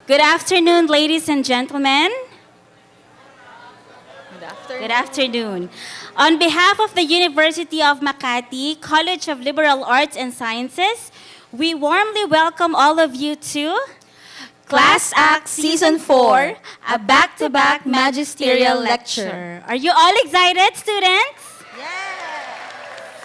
Good afternoon, ladies and gentlemen. Good afternoon. Good afternoon. On behalf of the University of Makati College of Liberal Arts and Sciences, we warmly welcome all of you to Class Act Season 4, a back-to-back magisterial lecture. Are you all excited, students?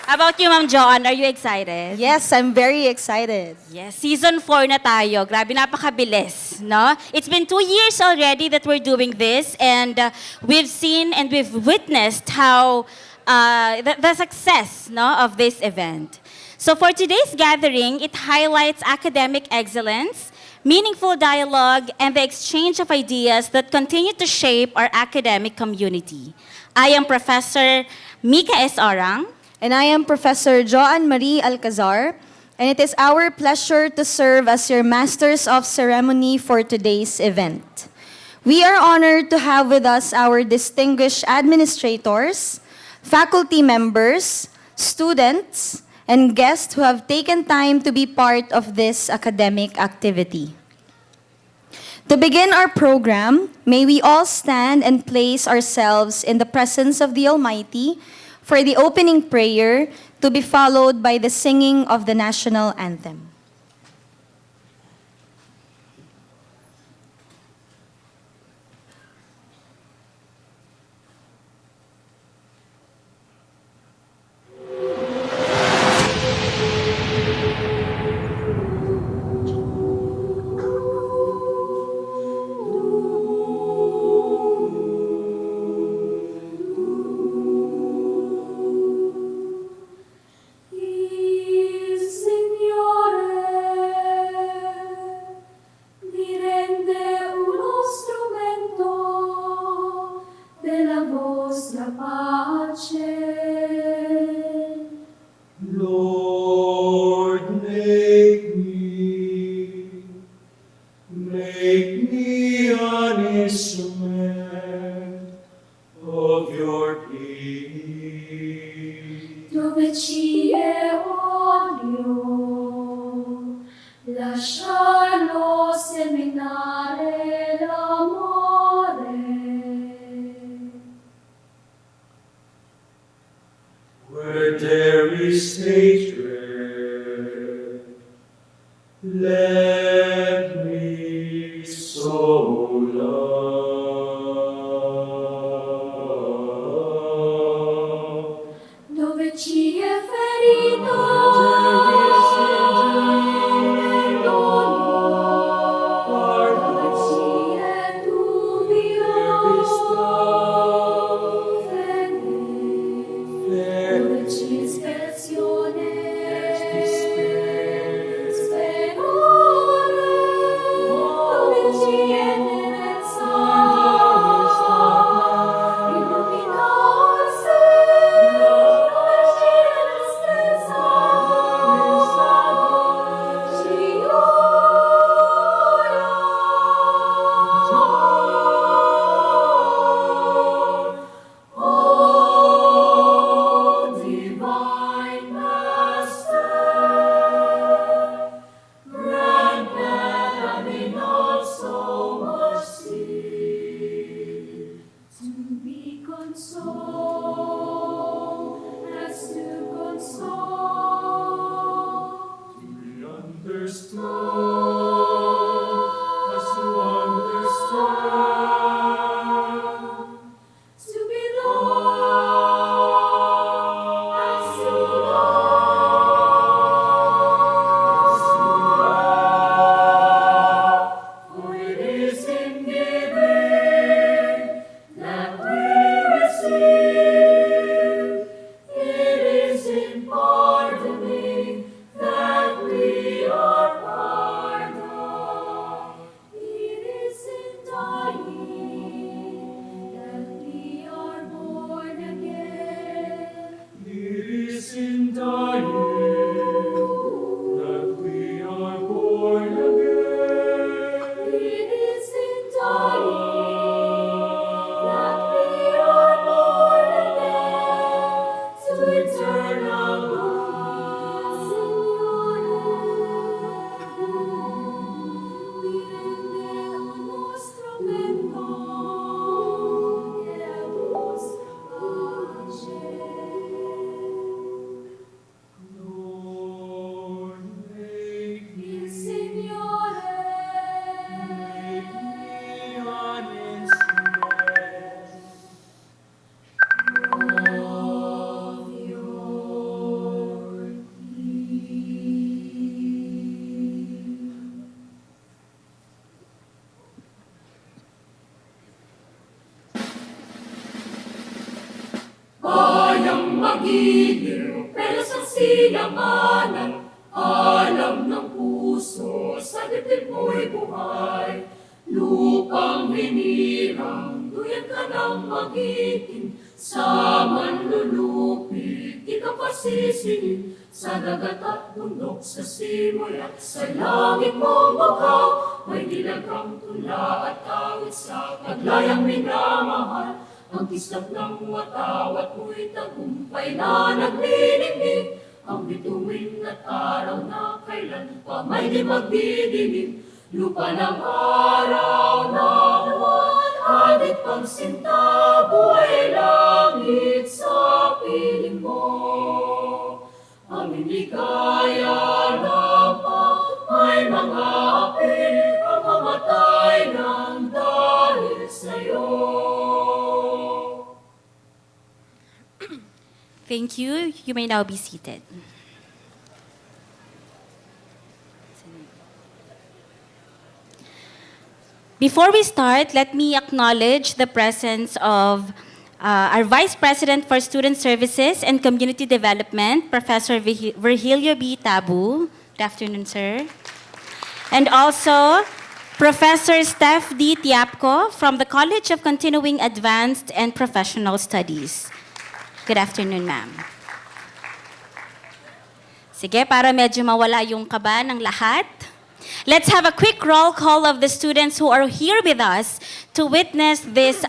How about you, Ma'am Joan? Are you excited? Yes, I'm very excited. Yes, season 4 na tayo. Grabe, napakabilis, no? It's been 2 years already that we're doing this, and we've seen and we've witnessed how the success, no, of this event. So for today's gathering, it highlights academic excellence, meaningful dialogue, and the exchange of ideas that continue to shape our academic community. I am Professor Mika S. Orang. And I am Professor Joan Marie Alcazar, and it is our pleasure to serve as your Masters of Ceremony for today's event. We are honored to have with us our distinguished administrators, faculty members, students, and guests who have taken time to be part of this academic activity. To begin our program, may we all stand and place ourselves in the presence of the Almighty for the opening prayer, to be followed by the singing of the national anthem. Il Signore mi rende uno strumento della vostra pace. Lord, make me an instrument of your peace. Dove ci è olio, lasciarlo seminare l'amore. Where there is hatred, let me sow love. Dove ci è ferito, perdono. Dove ci è dubbio, fede. Dove ci è dispersione, sperare. Dove ci è tenerezza, Bayang magiliw, pero sa sinamanan, alam ng puso, sa dibdib mo'y buhay. Lupang hinirang, duyan ka ng magiting, sa manlulupig, di ka pasisingin, sa dagat at bundok, sa simoy at sa langit mong bakaw, may dilagang tula at awit sa paglayang minamahal. Ang kislap ng watawat mo'y tagumpay na nagniningning, ang bituin at araw na kailan pa may di magdidilim. Lupa ng araw na buwan, hadit pang sinta, buhay langit sa piling mo. Ang ligaya na pa, may mga api, ang mamatay ng dahil sa'yo. Thank you. You may now be seated. Before we start, let me acknowledge the presence of our Vice President for Student Services and Community Development, Professor Virgilio B. Tabu. Good afternoon, sir. And also, Professor Steph D. Tiapco from the College of Continuing Advanced and Professional Studies. Good afternoon, ma'am. Sige, para medyo mawala yung kaba ng lahat, let's have a quick roll call of the students who are here with us to witness this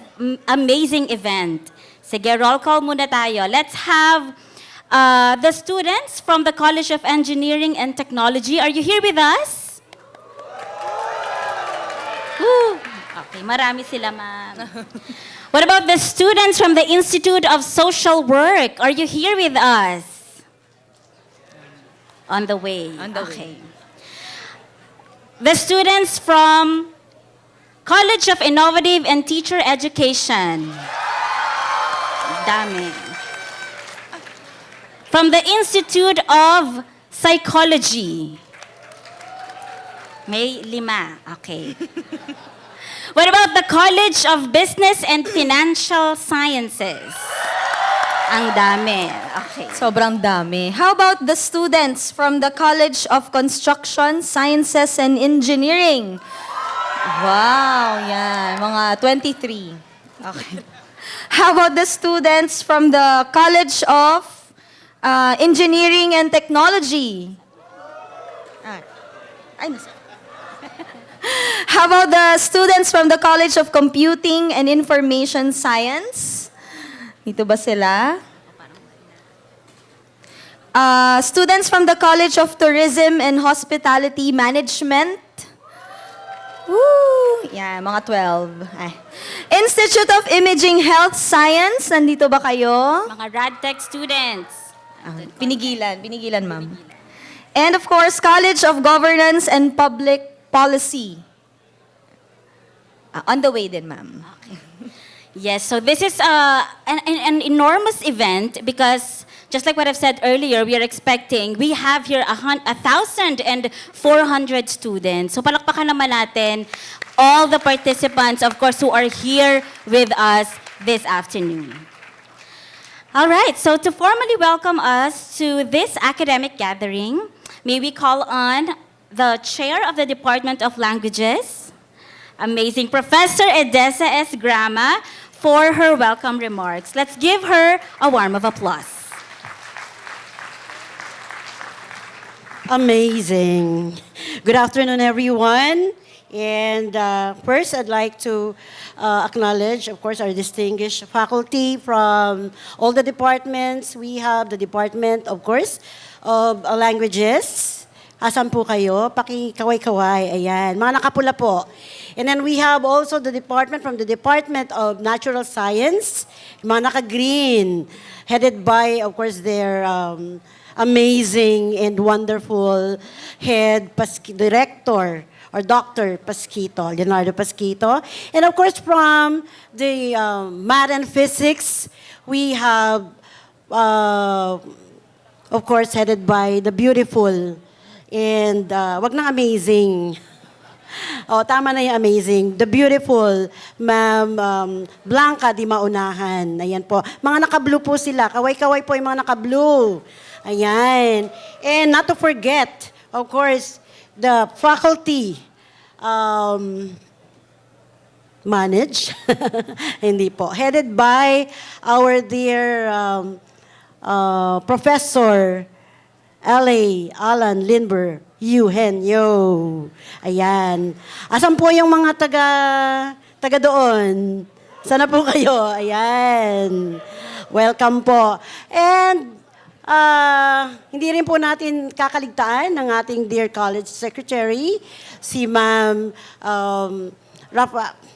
amazing event. Sige, roll call muna tayo. Let's have the students from the College of Engineering and Technology. Are you here with us? Woo! Okay, marami sila, ma'am. What about the students from the Institute of Social Work? Are you here with us? On the way. On the okay. The students from College of Innovative and Teacher Education. Dami. From the Institute of Psychology. May 5. Okay. What about the College of Business and Financial Sciences? Ang dami. Okay. Sobrang dami. How about the students from the College of Construction, Sciences, and Engineering? Wow, yan. Mga 23. Okay. How about the students from the College of Engineering and Technology? Ay, nasa- How about the students from the College of Computing and Information Science? Dito ba sila? Students from the College of Tourism and Hospitality Management. Woo! Yan, mga 12. Ay. Institute of Imaging Health Science. Nandito ba kayo? Mga RadTech students. Pinigilan, ma'am. And of course, College of Governance and Public Policy. On the way din, ma'am. Yes, so this is an enormous event because just like what I've said earlier, we are expecting, we have here 1,400 students. So palakpakan naman natin all the participants, of course, who are here with us this afternoon. All right, so to formally welcome us to this academic gathering, may we call on the Chair of the Department of Languages, amazing Professor Edessa S. Grama, for her welcome remarks. Let's give her a warm of applause. Amazing. Good afternoon, everyone. And first, I'd like to acknowledge, of course, our distinguished faculty from all the departments. We have the Department, of course, of Languages. Asan po kayo? Pakikaway-kaway. Ayan. Mga nakapula po. And then we have also the department from the Department of Natural Science. Mga naka-green. Headed by, of course, their amazing and wonderful head director or Dr. Pasquito, Leonardo Pasquito. And of course, from the Math and Physics, we have, of course, headed by the beautiful and wag nang amazing. Oh, tama na yung amazing. The beautiful, Ma'am Blanca Di Maunahan. Ayan po. Mga naka-blue po sila. Kaway-kaway po yung mga naka-blue. Ayan. And not to forget, of course, the faculty manage. Hindi po. Headed by our dear Professor L.A. Alan Lindbergh, Eugenio. Ayan. Asan po yung mga taga doon? Sana po kayo. Ayan. Welcome po. And hindi rin po natin kakaligtaan ng ating dear college secretary, si Ma'am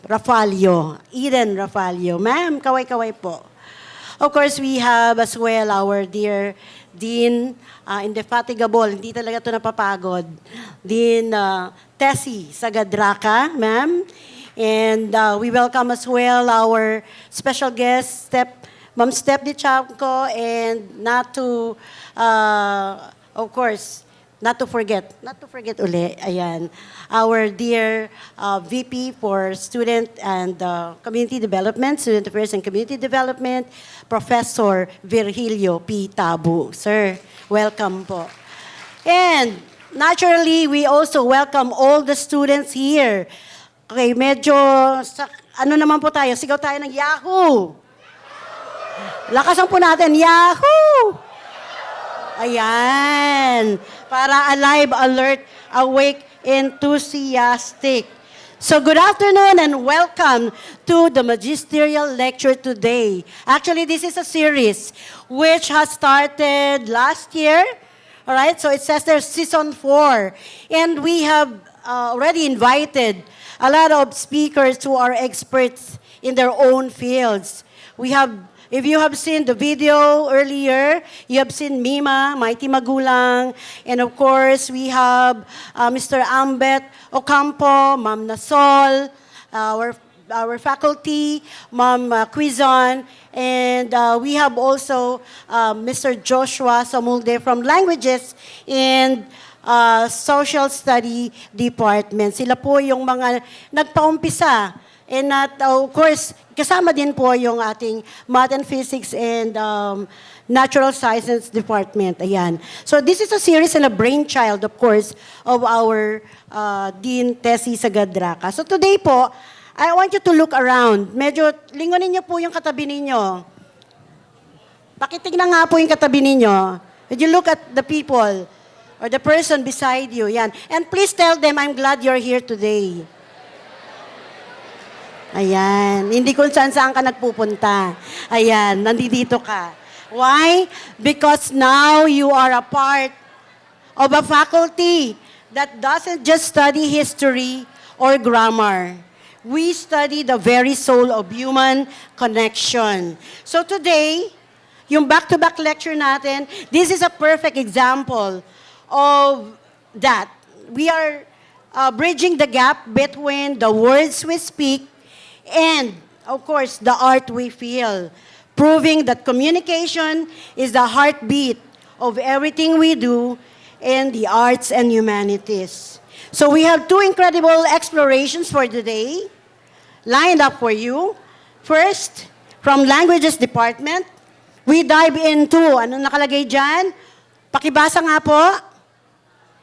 Rafalio, Eden Rafalio. Ma'am, kaway-kaway po. Of course, we have as well our dear Dean, indefatigable, hindi talaga ito napapagod, Dean Tessie Sagadraca, ma'am. And we welcome as well our special guest, Ma'am Steph Di Chavco, and not to, of course, not to forget uli, ayan, our dear VP for Student and Community Development, Student Affairs and Community Development, Professor Virgilio P. Tabu. Sir, welcome po. And naturally, we also welcome all the students here. Okay, medyo, ano naman po tayo, sigaw tayo ng Yahoo! Lakasan po natin, Yahoo! Ayan. Para alive, alert, awake, enthusiastic. So good afternoon and welcome to the magisterial lecture today. Actually, this is a series which has started last year. All right, so it says there's season 4. And we have already invited a lot of speakers who are experts in their own fields. We have, if you have seen the video earlier, you have seen Mima, Mighty Magulang, and of course, we have Mr. Ambet Ocampo, Ma'am Nasol, our faculty, Ma'am Quizon, and we have also Mr. Joshua Samulde from Languages and Social Study Department. Sila po yung mga nagpaumpisa. And of course, kasama din po yung ating Math and Physics and Natural Sciences Department. Ayan. So this is a series and a brainchild, of course, of our Dean Tessie Sagadraca. So today po, I want you to look around. Medyo lingonin niyo po yung katabi ninyo. Pakitignan nga po yung katabi ninyo. Would you look at the people or the person beside you? Yan. And please tell them, I'm glad you're here today. Ayan. Hindi kung saan-saan ka nagpupunta. Ayan. Nandito ka. Why? Because now you are a part of a faculty that doesn't just study history or grammar. We study the very soul of human connection. So today, yung back-to-back lecture natin, this is a perfect example of that. We are bridging the gap between the words we speak and, of course, the art we feel, proving that communication is the heartbeat of everything we do in the arts and humanities. So we have two incredible explorations for today lined up for you. First, from Languages Department, we dive into, ano nakalagay dyan? Pakibasa nga po.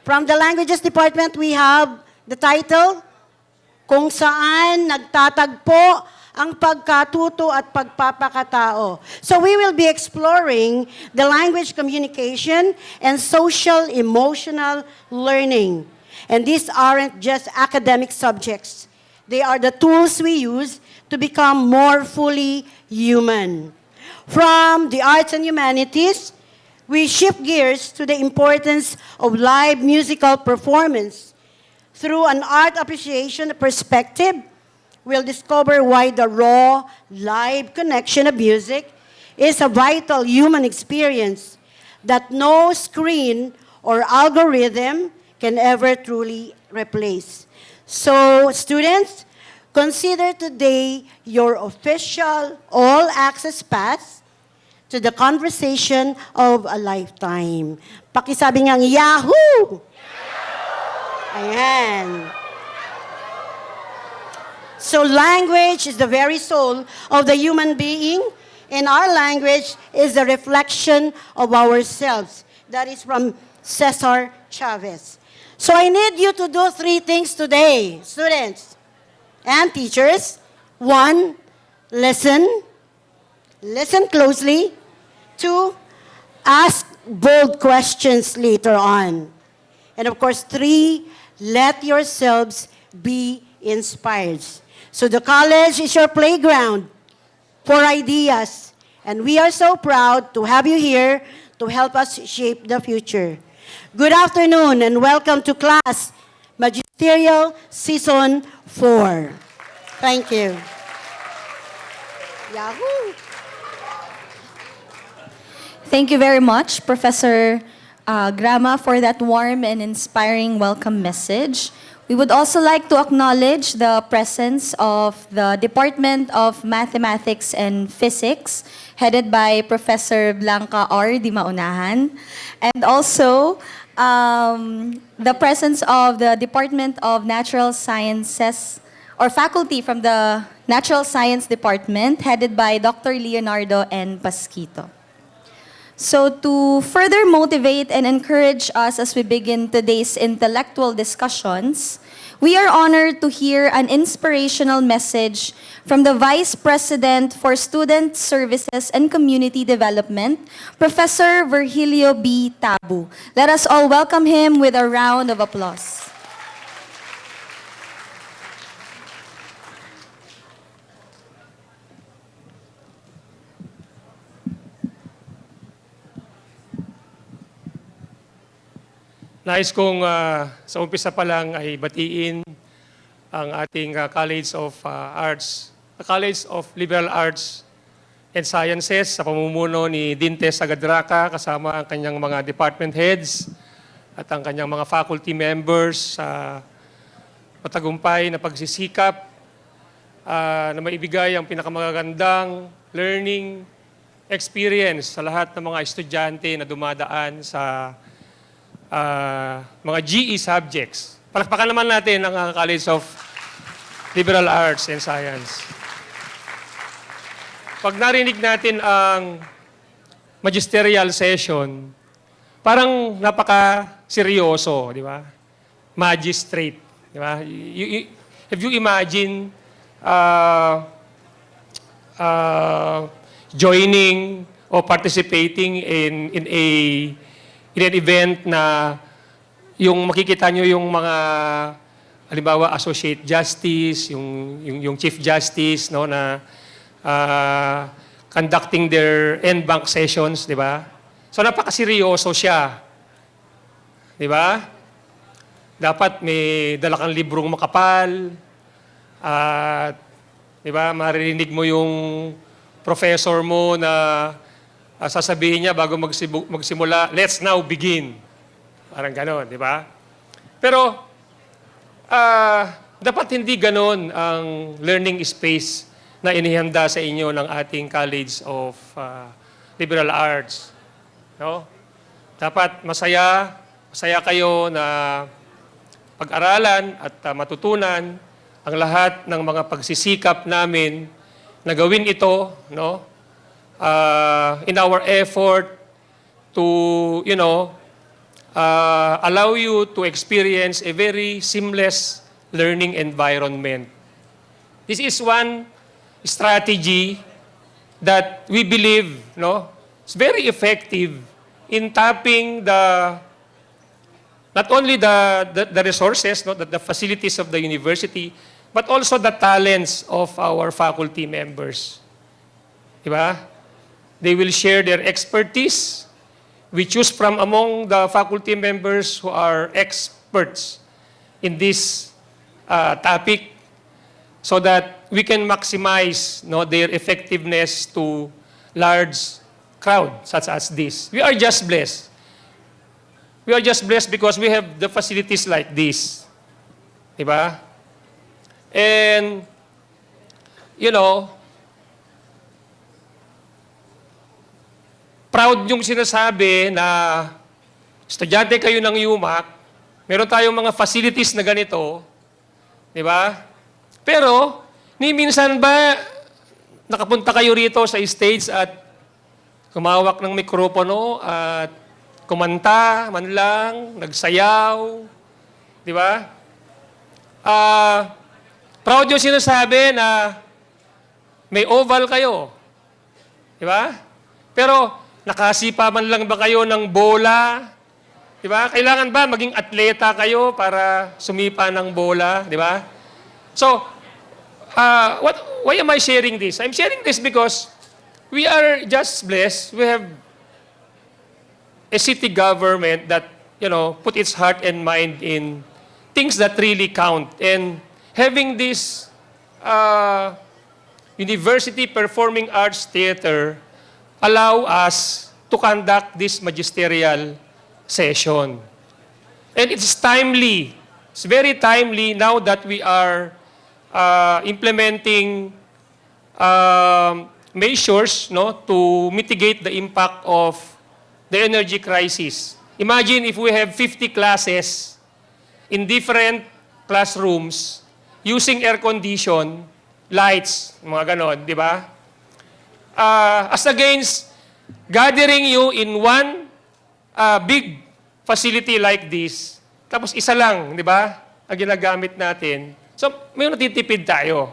From the Languages Department, we have the title, Kung Saan Nagtatagpo ang Pagkatuto at Pagpapakatao. So we will be exploring the language communication and social emotional learning. And these aren't just academic subjects. They are the tools we use to become more fully human. From the arts and humanities, we shift gears to the importance of live musical performance. Through an art appreciation perspective, we'll discover why the raw, live connection of music is a vital human experience that no screen or algorithm can ever truly replace. So, students, consider today your official all-access pass to the conversation of a lifetime. Pakisabi niyang Yahoo! Ayan. So language is the very soul of the human being, and our language is the reflection of ourselves. That is from Cesar Chavez. So I need you to do 3 things today, students and teachers. 1, listen. Listen closely. 2, ask bold questions later on. And of course, 3, let yourselves be inspired. So the college is your playground for ideas. And we are so proud to have you here to help us shape the future. Good afternoon and welcome to class Magisterial Season 4. Thank you. Yahoo! Thank you very much, Professor Grama, for that warm and inspiring welcome message. We would also like to acknowledge the presence of the Department of Mathematics and Physics, headed by Professor Blanca R. Di Maunahan, and also the presence of the Department of Natural Sciences, or faculty from the Natural Science Department, headed by Dr. Leonardo N. Pasquito. So to further motivate and encourage us as we begin today's intellectual discussions, we are honored to hear an inspirational message from the Vice President for Student Services and Community Development, Professor Virgilio B. Tabu. Let us all welcome him with a round of applause. Nais kong sa umpisa pa lang ay batiin ang ating College of Arts, College of Liberal Arts and Sciences sa pamumuno ni Dinte Sagadraca kasama ang kanyang mga department heads at ang kanyang mga faculty members sa matagumpay na pagsisikap na maibigay ang pinakamagandang learning experience sa lahat ng mga estudyante na dumadaan sa mga GE subjects. Palakpakan naman natin ang College of Liberal Arts and Science. Pag narinig natin ang magisterial session, parang napaka-seryoso, di ba? Magistrate, di ba? If you imagine joining or participating in an event na yung makikita nyo yung mga halimbawa associate justice, yung chief justice no na conducting their en banc sessions, di ba? So napakaseryoso siya. Di ba? Dapat may dala kang librong makapal at di ba, maririnig mo yung professor mo na sasabihin niya bago magsimula, let's now begin. Parang gano'n, di ba? Pero, dapat hindi gano'n ang learning space na inihanda sa inyo ng ating College of Liberal Arts. No? Dapat masaya kayo na pag-aralan at matutunan ang lahat ng mga pagsisikap namin na gawin ito, no? In our effort to, allow you to experience a very seamless learning environment. This is one strategy that we believe, no, is very effective in tapping not only the resources, no, the facilities of the university, but also the talents of our faculty members. Diba? They will share their expertise. We choose from among the faculty members who are experts in this topic so that we can maximize, no, their effectiveness to large crowd such as this. We are just blessed. We are just blessed because we have the facilities like this. Diba? And, proud yung sinasabi na estudyante kayo ng UMAC, meron tayong mga facilities na ganito, di ba? Pero, Ni minsan ba nakapunta kayo rito sa stage at kumawak ng mikropono at kumanta man lang, nagsayaw, di ba? Proud yung sinasabi na may oval kayo, di ba? Pero nakasipa man lang ba kayo ng bola? Di ba? Kailangan ba maging atleta kayo para sumipa ng bola, di ba? So, why am I sharing this? I'm sharing this because we are just blessed. We have a city government that, put its heart and mind in things that really count. And having this University Performing Arts Theater allow us to conduct this magisterial session. And it's timely. It's very timely now that we are implementing measures to mitigate the impact of the energy crisis. Imagine if we have 50 classes in different classrooms using air condition, lights, mga ganon, di ba? As against gathering you in one big facility like this, tapos isa lang, di ba, ang ginagamit natin. So, may natitipid tayo.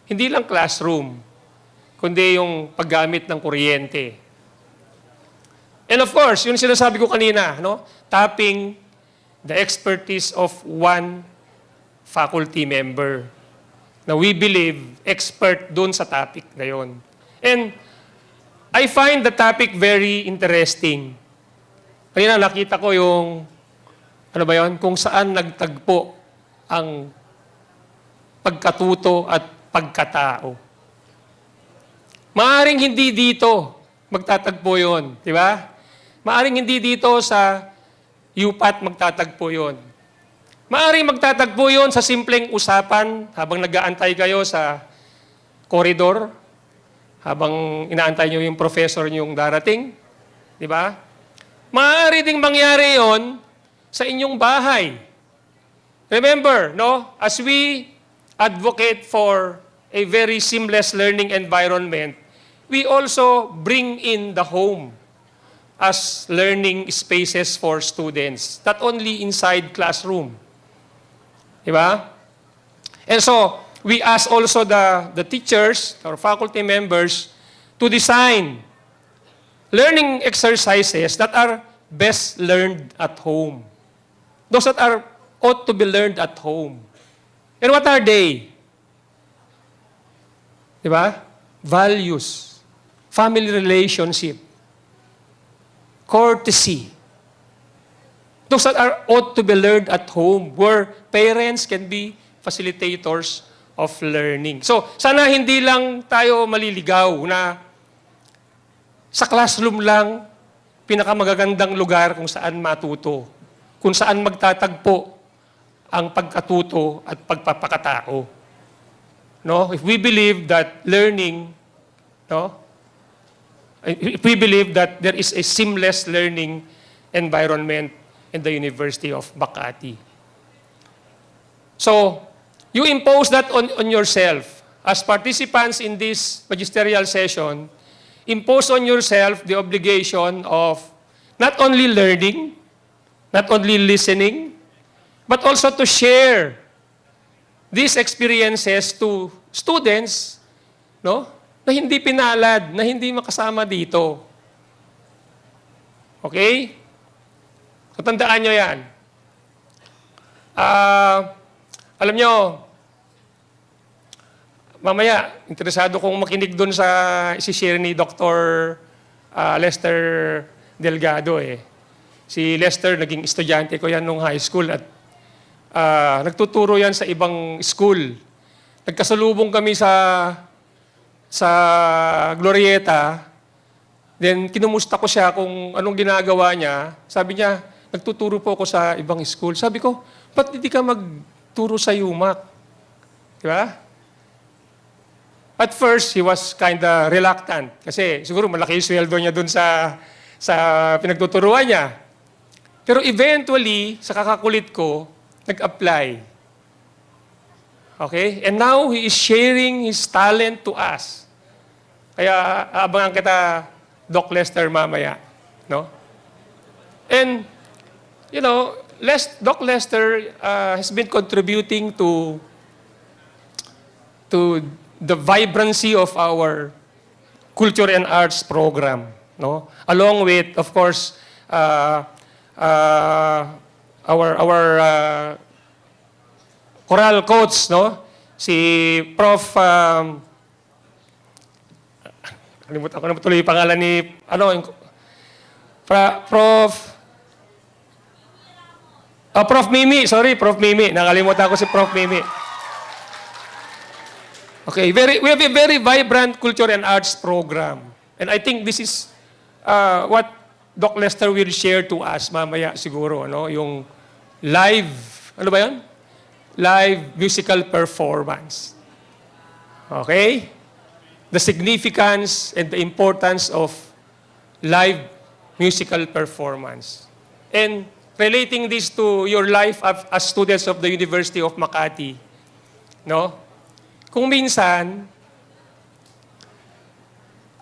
Hindi lang classroom, kundi yung paggamit ng kuryente. And of course, yung sinasabi ko kanina, tapping the expertise of one faculty member na we believe expert dun sa topic na yun. And I find the topic very interesting. Kanina nakita ko yung, kung saan nagtagpo ang pagkatuto at pagkatao. Maaring hindi dito magtatagpo yun, di ba? Maaring hindi dito sa UPAT magtatagpo yun. Maaring magtatagpo yun sa simpleng usapan habang nag-aantay kayo sa koridor, habang inaantay nyo yung professor nyong darating, di ba? Maaari ding mangyari yon sa inyong bahay. Remember, as we advocate for a very seamless learning environment, we also bring in the home as learning spaces for students, not only inside classroom. Diba? And so, we ask also the teachers, our faculty members, to design learning exercises that are best learned at home. Those that ought to be learned at home. And what are they? Diba? Values, family relationship, courtesy. Those that ought to be learned at home, where parents can be facilitators of learning. So, sana hindi lang tayo maliligaw na sa classroom lang, pinakamagagandang lugar kung saan matuto, kung saan magtatagpo ang pagkatuto at pagpapakatao. If we believe that learning, if we believe that there is a seamless learning environment in the University of Makati. So, you impose that on yourself. As participants in this magisterial session, impose on yourself the obligation of not only learning, not only listening, but also to share these experiences to students, na hindi pinalad, na hindi makasama dito. Okay? So, tandaan nyo yan. Alam nyo, mamaya, interesado kong makinig dun sa isi-share ni Dr. Lester Delgado. Si Lester, naging estudyante ko yan nung high school at nagtuturo yan sa ibang school. Nagkasalubong kami sa Glorieta. Then, kinumusta ko siya kung anong ginagawa niya. Sabi niya, nagtuturo po ako sa ibang school. Sabi ko, ba't hindi ka magturo sa UMAC? Diba? At first, he was kinda reluctant. Kasi siguro malaki yung sweldo niya dun sa pinagtuturuan niya. Pero eventually, sa kakakulit ko, nag-apply. Okay? And now, he is sharing his talent to us. Kaya abangan kita, Doc Lester, mamaya. No? And, you know, Doc Lester has been contributing to the vibrancy of our culture and arts program. No? Along with, of course, our choral coach, no? Si Prof. Kalimutan ko na tuloy yung pangalan ni, Prof. Mimi. Sorry, Prof. Mimi. Nakalimutan ko si Prof. Mimi. Okay, we have a very vibrant culture and arts program. And I think this is what Doc Lester will share to us mamaya siguro, no? Yung live, ano ba yun? Live musical performance. Okay? The significance and the importance of live musical performance. And relating this to your life as students of the University of Makati, no? Kung minsan,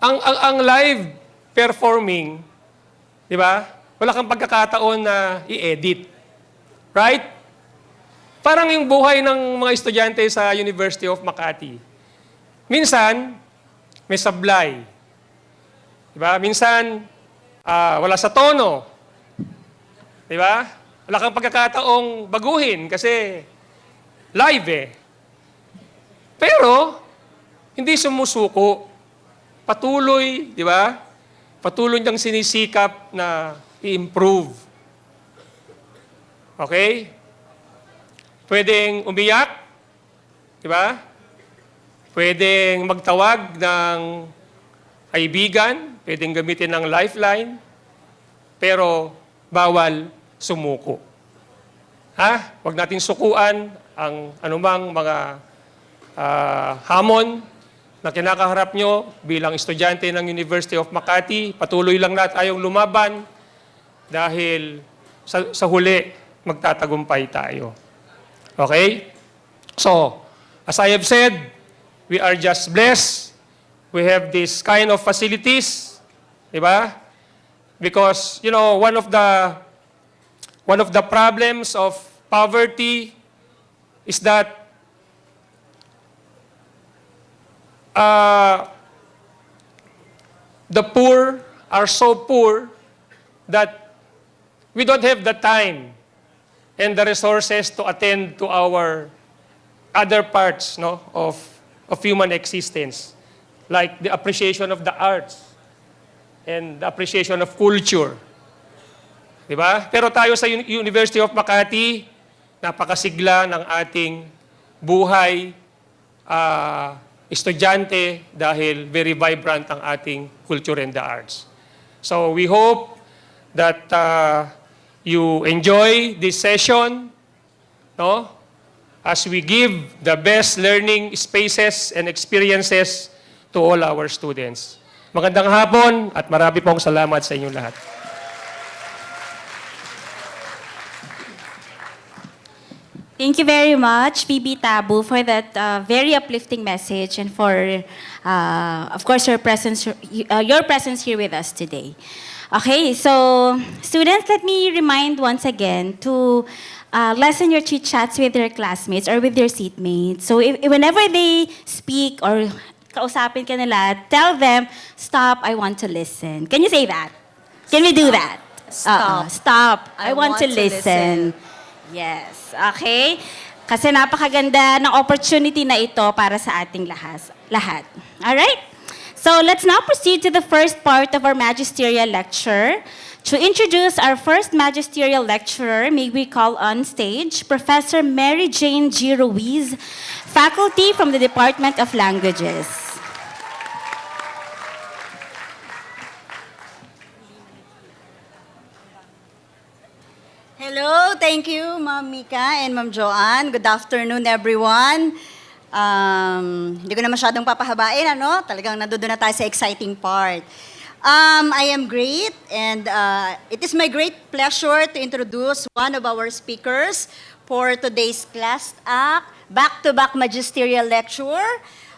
ang live performing, di ba? Wala kang pagkakataon na i-edit. Right? Parang yung buhay ng mga estudyante sa University of Makati. Minsan, may sablay. Diba? Minsan, wala sa tono. Diba? Wala kang pagkakataong baguhin kasi live eh. Pero, hindi sumusuko. Patuloy, di ba? Patuloy niyang sinisikap na i-improve. Okay? Pwedeng umiyak, di ba? Pwedeng magtawag ng kaibigan, pwedeng gamitin ng lifeline, pero bawal sumuko. Ha? Huwag natin sukuan ang anumang mga hamon na kinakaharap nyo bilang estudyante ng University of Makati. Patuloy lang natin tayong lumaban dahil sa huli, magtatagumpay tayo. Okay? So, as I have said, we are just blessed. We have this kind of facilities, di ba? Because, you know, one of the problems of poverty is that the poor are so poor that we don't have the time and the resources to attend to our other parts, no, of human existence, like the appreciation of the arts and the appreciation of culture. Diba? Pero tayo sa University of Makati, napakasigla ng ating buhay, estudyante dahil very vibrant ang ating culture and the arts. So we hope that you enjoy this session, no? As we give the best learning spaces and experiences to all our students. Magandang hapon at marami pong salamat sa inyong lahat. Thank you very much, PB Tabu, for that very uplifting message and for, of course, your presence here with us today. Okay, so students, let me remind once again to lessen your chit-chats with your classmates or with your seatmates. So whenever they speak or kausapin ka nila, tell them, "Stop, I want to listen." Can you say that? Can we do that? Stop. Stop, I want to listen. Yes, okay? Kasi napakaganda ng opportunity na ito para sa ating lahat. Alright? So let's now proceed to the first part of our magisterial lecture. To introduce our first magisterial lecturer, may we call on stage Professor Mary Jane G. Ruiz, faculty from the Department of Languages. Hello, thank you, Ma'am Mika and Ma'am Joanne. Good afternoon, everyone. Hindi ko na masyadong papahabain, ano? Talagang nandoon na tayo sa exciting part. I am great, and it is my great pleasure to introduce one of our speakers for today's class act, back-to-back magisterial lecture.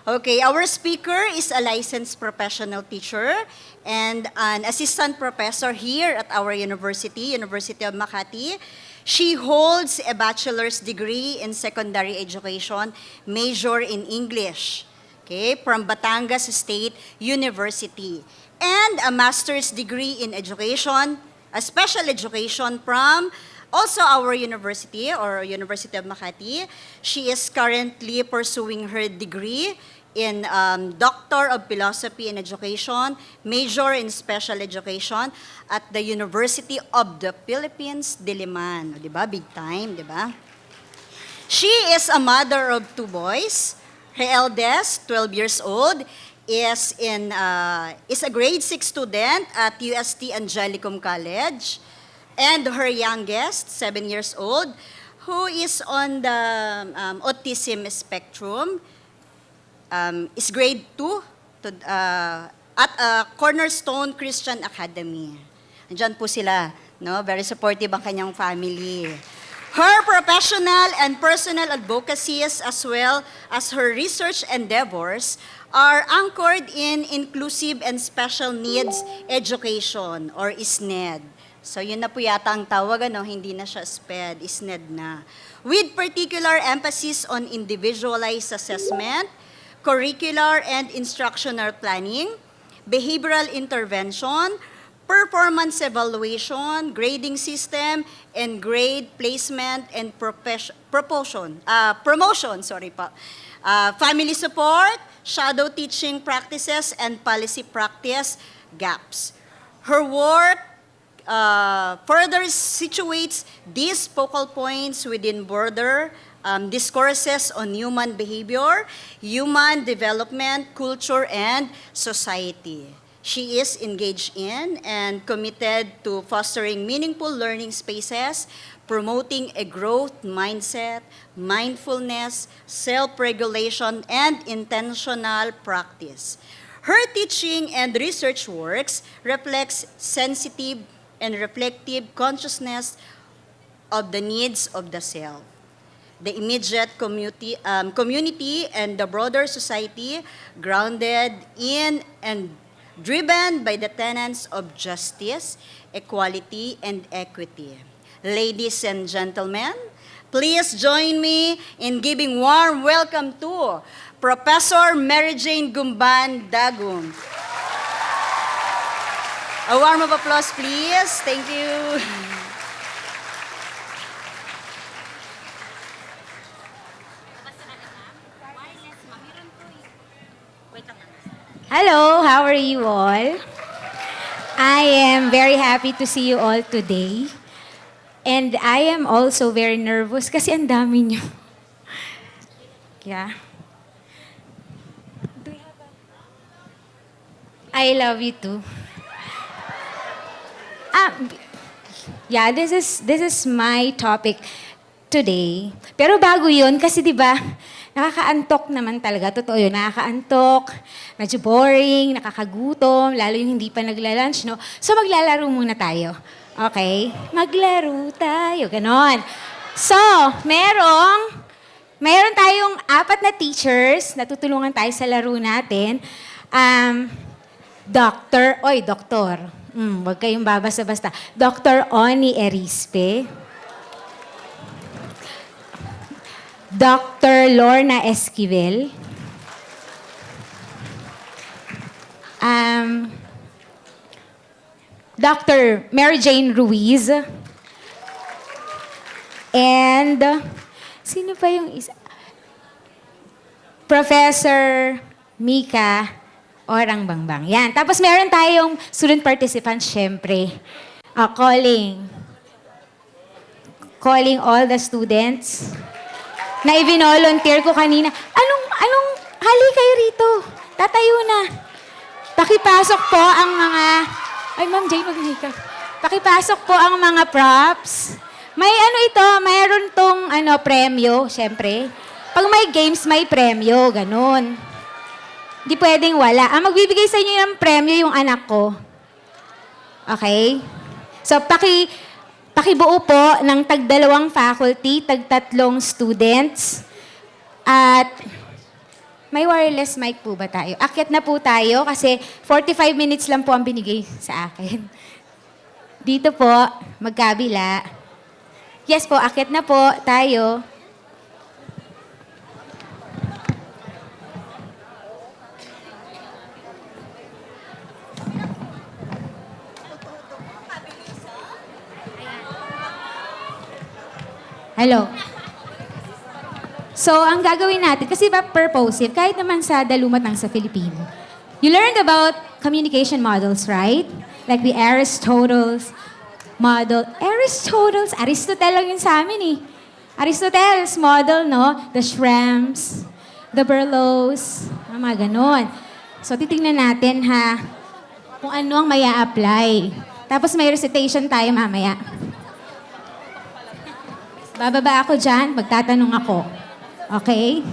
Okay, our speaker is a licensed professional teacher and an assistant professor here at our university, University of Makati. She holds a bachelor's degree in secondary education, major in English, okay, from Batangas State University, and a master's degree in education, a special education from also our university or University of Makati. She is currently pursuing her degree in Doctor of Philosophy in Education, major in Special Education at the University of the Philippines, Diliman. Di ba? Big time, di ba? She is a mother of 2 boys. Her eldest, 12 years old, is a grade 6 student at UST Angelicum College. And her youngest, 7 years old, who is on the autism spectrum, is grade 2 at Cornerstone Christian Academy. Andiyan po sila, no? Very supportive ang kanyang family. Her professional and personal advocacies as well as her research endeavors are anchored in inclusive and special needs education or ISNED. So yun na po yata ang tawag, ano? Hindi na siya SPED, ISNED na. With particular emphasis on individualized assessment, curricular and instructional planning, behavioral intervention, performance evaluation, grading system, and grade placement and promotion, family support, shadow teaching practices, and policy practice gaps. Her work further situates these focal points within broader discourses on human behavior, human development, culture, and society. She is engaged in and committed to fostering meaningful learning spaces, promoting a growth mindset, mindfulness, self-regulation, and intentional practice. Her teaching and research works reflects sensitive and reflective consciousness of the needs of the self, the immediate community and the broader society, grounded in and driven by the tenets of justice, equality, and equity. Ladies and gentlemen, please join me in giving warm welcome to Professor Mary Jane Gumban Dagum. A warm of applause, please. Thank you. Hello, how are you all? I am very happy to see you all today. And I am also very nervous kasi ang dami niyo. Yeah. I love you too. Yeah, this is my topic today. Pero bago yun, kasi di ba, nakakaantok naman talaga. Totoo yun, nakakaantok, medyo boring, nakakagutom, lalo yung hindi pa nagla-lunch, no? So maglalaro muna tayo. Okay? Maglaro tayo, ganon. So, meron tayong 4 na teachers, natutulungan tayo sa laro natin. Doktor, wag kayong babasa-basta. Dr. Oni Erispe. Dr. Lorna Esquivel. Dr. Mary Jane Ruiz. And, sino pa yung isa? Professor Mika Orang Bangbang. Yan. Tapos meron tayong student participants, syempre. Calling all the students na i-volunteer ko kanina. Hali kayo rito. Tatayo na. Pakipasok po ang mga, ay Ma'am Jay, mag-hika. Pakipasok po ang mga props. Mayroon tong premyo, syempre. Pag may games, may premyo, ganun. Hindi pwedeng wala. Ang magbibigay sa inyo ng premyo yung anak ko. Okay? So, pakibuo po ng tag-2 faculty, tag-3 students. At may wireless mic po ba tayo? Akyat na po tayo kasi 45 minutes lang po ang binigay sa akin. Dito po, magkabila. Yes po, akyat na po tayo. Hello. So, ang gagawin natin, kasi ba purposive, kahit naman sa dalumatang sa Filipino, you learned about communication models, right? Like the Aristotle's model. Aristotle lang yun sa amin eh. Aristotle's model, no? The Schramms, the Berlows, mga ganon. So, titignan natin ha, kung ano ang maya apply. Tapos may recitation tayo mamaya. Bababa ako dyan, magtatanong ako. Okay?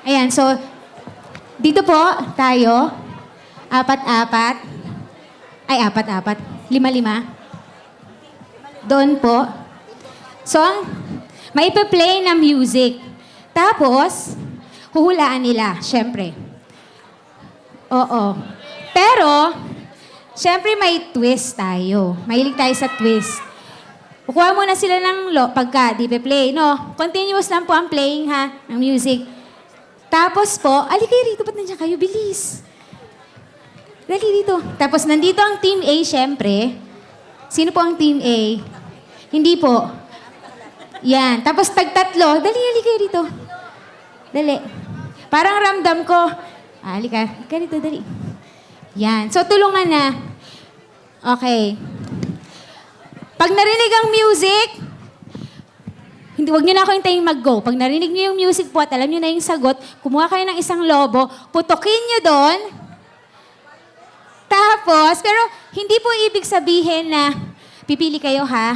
Ayan, so, dito po tayo, apat-apat. Ay, apat-apat. Lima-lima. Doon po. So, may ipa-play na music. Tapos, huhulaan nila, syempre. Oo. Pero, syempre may twist tayo. Mahilig tayo sa twist. Kukuha muna sila ng pagka di play, no? Continuous lang po ang playing, ha? Ng music. Tapos po, ali kayo rito, ba't nandiyan kayo? Bilis. Dali dito. Tapos nandito ang Team A, syempre. Sino po ang Team A? Hindi po. Yan. Tapos tagtatlo. Dali kayo rito. Dali. Parang ramdam ko. Ali ka. Halika rito, dali. Yan. So, tulungan na. Okay. Pag narinig ang music, wag nyo na ako hintayin mag-go. Pag narinig nyo yung music po at alam nyo na yung sagot, kumuha kayo ng isang lobo, putokin nyo doon. Tapos, pero hindi po ibig sabihin na pipili kayo ha,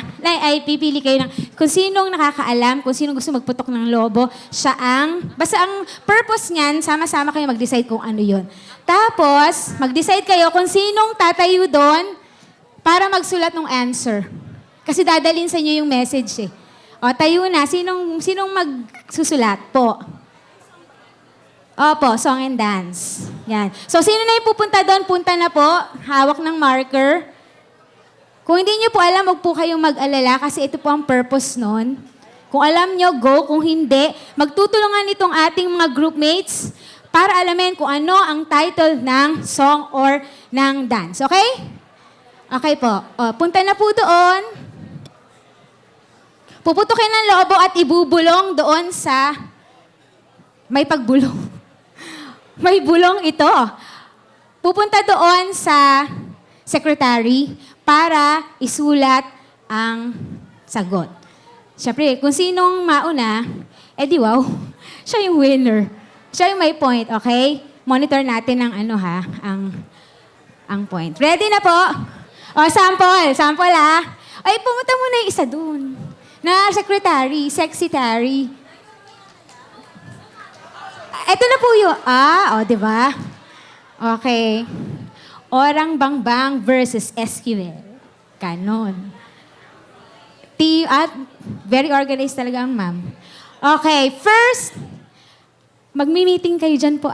pipili kayo ng kung sinong nakakaalam, kung sinong gusto magputok ng lobo, basta ang purpose niyan, sama-sama kayo mag-decide kung ano yon. Tapos, mag-decide kayo kung sinong tatayo doon para magsulat ng answer. Kasi dadalhin sa inyo yung message eh. O, tayo na. Sinong magsusulat po? Opo, song and dance. Yan. So, sino na yung pupunta doon? Punta na po. Hawak ng marker. Kung hindi nyo po alam, wag po kayong mag-alala kasi ito po ang purpose nun. Kung alam nyo, go. Kung hindi, magtutulungan itong ating mga groupmates para alamin kung ano ang title ng song or ng dance. Okay? Okay po. O, punta na po doon. Puputukin ng lobo at ibubulong doon sa may pagbulong. May bulong ito. Pupunta doon sa secretary para isulat ang sagot. Siyempre, kung sinong mauna, edi wow, siya yung winner. Siya yung may point, okay? Monitor natin ang point. Ready na po? O, sample ha. Ay, pumunta muna yung isa dun. Na secretary, sexy-tary. Ito na po yung, di ba? Okay. Orang Bangbang versus SQL. Ganon. At very organized talaga ang ma'am. Okay, first, magmi-meeting kayo dyan po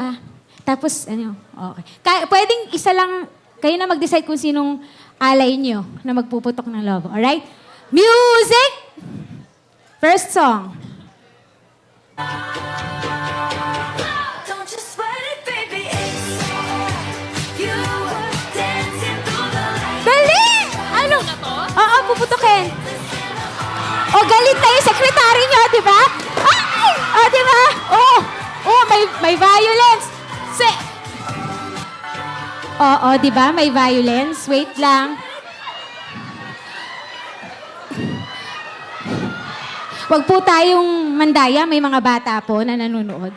Tapos, okay. Pwedeng isa lang, kayo na mag-decide kung sinong alay nyo na magpuputok ng lobo. Alright? Music! First song. Don't you sweat it, baby, it's you were dancing through the light. Dali! Ano? Oo, puputokin. O, galit na yung sekretary nyo, di ba? Ay! O, di ba? Oo, may violence. Oo, di ba? May violence. Wait lang. Wag po tayong mandaya, may mga bata po na nanonood.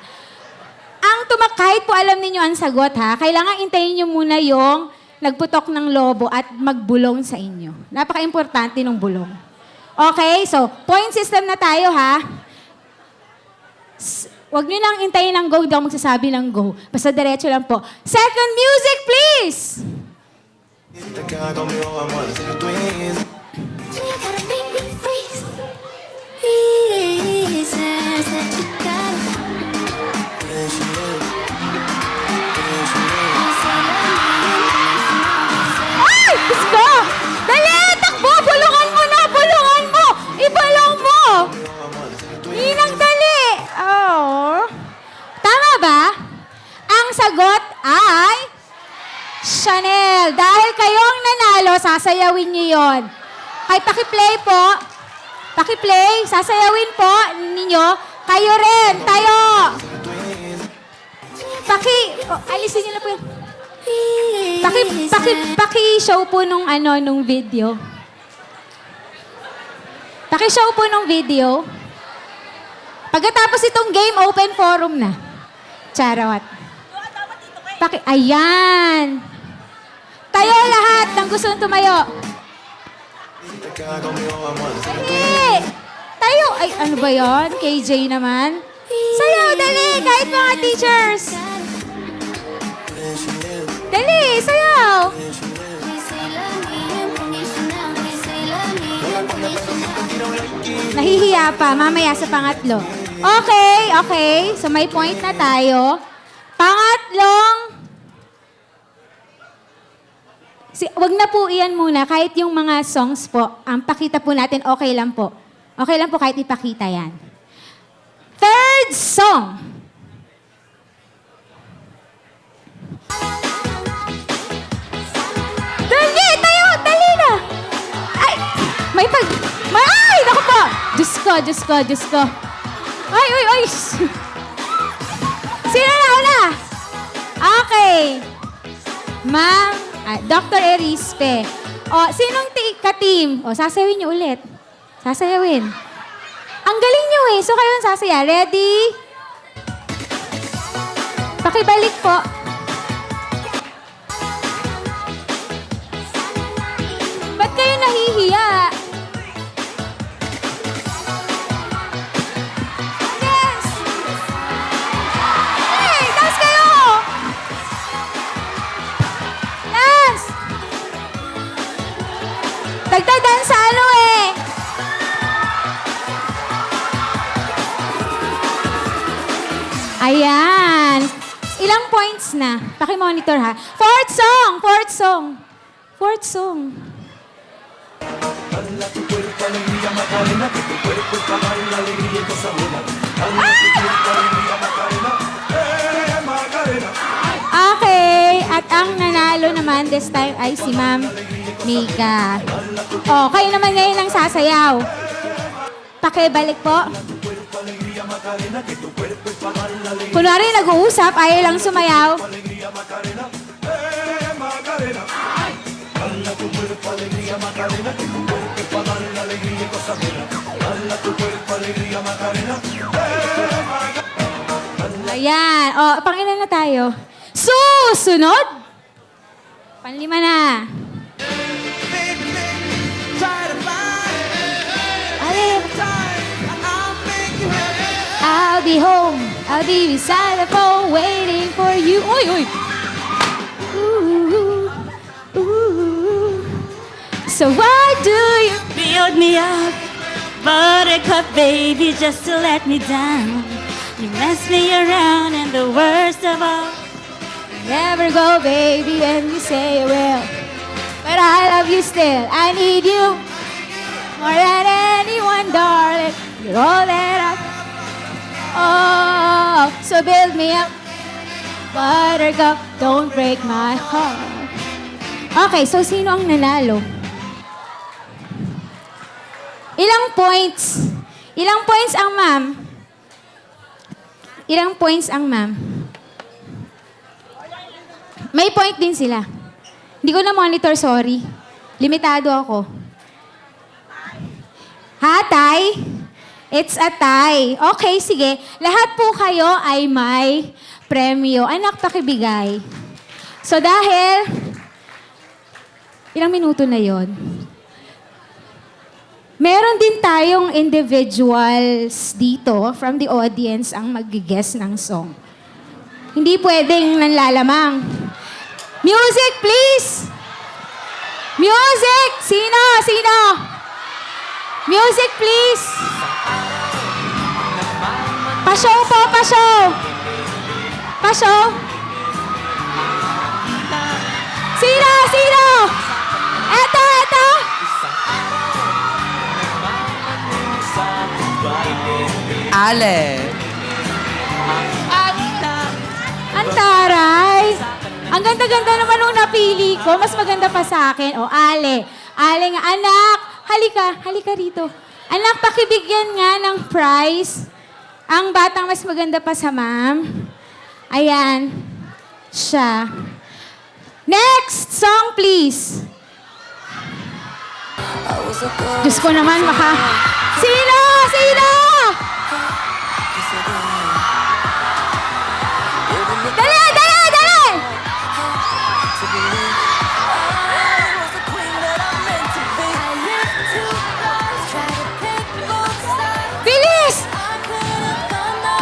Kahit po alam ninyo ang sagot ha, kailangan intayin nyo muna yung nagputok ng lobo at magbulong sa inyo. Napaka-importante ng bulong. Okay, so point system na tayo ha. Wag nyo nang intayin ng go, hindi ako magsasabi ng go. Basta diretso lang po. Second music, please! You gotta make me freeze. ba? Ang sagot ay Chanel. Dahil kayong nanalo, sasayawin niyo yon. Kay pakiplay po. Pakiplay, sasayawin po ninyo. Kayo rin, tayo. Alisin niyo na po yun. Paki-show po nung video. Paki-show po nung video. Pagkatapos itong game, open forum na. Charot. Ayan. Tayo lahat ng gustong tumayo. Dali. Tayo. Ay, ano ba yan? KJ naman. Sayaw, dali. Kahit mga teachers. Dali, sayaw. Nahihiya pa. Mamaya sa pangatlo. Okay. So may point na tayo. Pangatlong. Wag na po iyan muna. Kahit yung mga songs po, ang pakita po natin, okay lang po. Okay lang po kahit ipakita yan. Third song. Dali, tayo! Dali na! Ay! Ay! Naku po! Diyos ko. Ay! Sino na una? Okay. Ma'am, Dr. Erispe. Sinong ka-team? Sasayawin niyo ulit. Sasayawin. Ang galing niyo eh. So kayo ang sasaya. Ready? Pakibalik po. Ba't kayo nahihiya? Yes! Hey! Taas kayo! Yes! Dagdagan sa Ayan. Ilang points na? Paki-monitor ha. Fourth song. Okay. At ang nanalo naman this time ay si Ma'am Mika. Kayo naman ngayon ang sasayaw. Pakibalik po. Kunwari nag-uusap, ayaw lang sumayaw. Ayan. Pang-ilan na tayo? Susunod! Panlima na. I'll be home. I'll be beside the phone waiting for you. Oy! Ooh. So why do you Build me up, buttercup baby, just to let me down. You mess me around and the worst of all. never go, baby, when you say you will? But I love you still. I need you more than anyone, darling. You're all that I... so build me up, buttercup, don't break my heart. Okay, so sino ang nanalo? Ilang points? Ilang points ang ma'am? Ilang points ang ma'am? May point din sila. Hindi ko na monitor, sorry. Limitado ako. Ha, tay? It's a tie. Okay, sige. Lahat po kayo ay may premyo. Anak, pakibigay. So dahil, ilang minuto na yon. Meron din tayong individuals dito from the audience ang mag-guess ng song. Hindi pwedeng nanlalamang. Music, please! Music! Sino? Music, please! Pa-show po, pa-show! Pa-show! Sino? Eto! Ale. Ang ganda-ganda naman nung napili ko. Mas maganda pa sa akin. O, Ale. Ale nga, anak, halika rito. Anak, pakibigyan nga ng prize. Ang batang mas maganda pa sa ma'am. Ayan. Siya. Next song, please. Diyos ko naman, Sino? Dali! Bilis!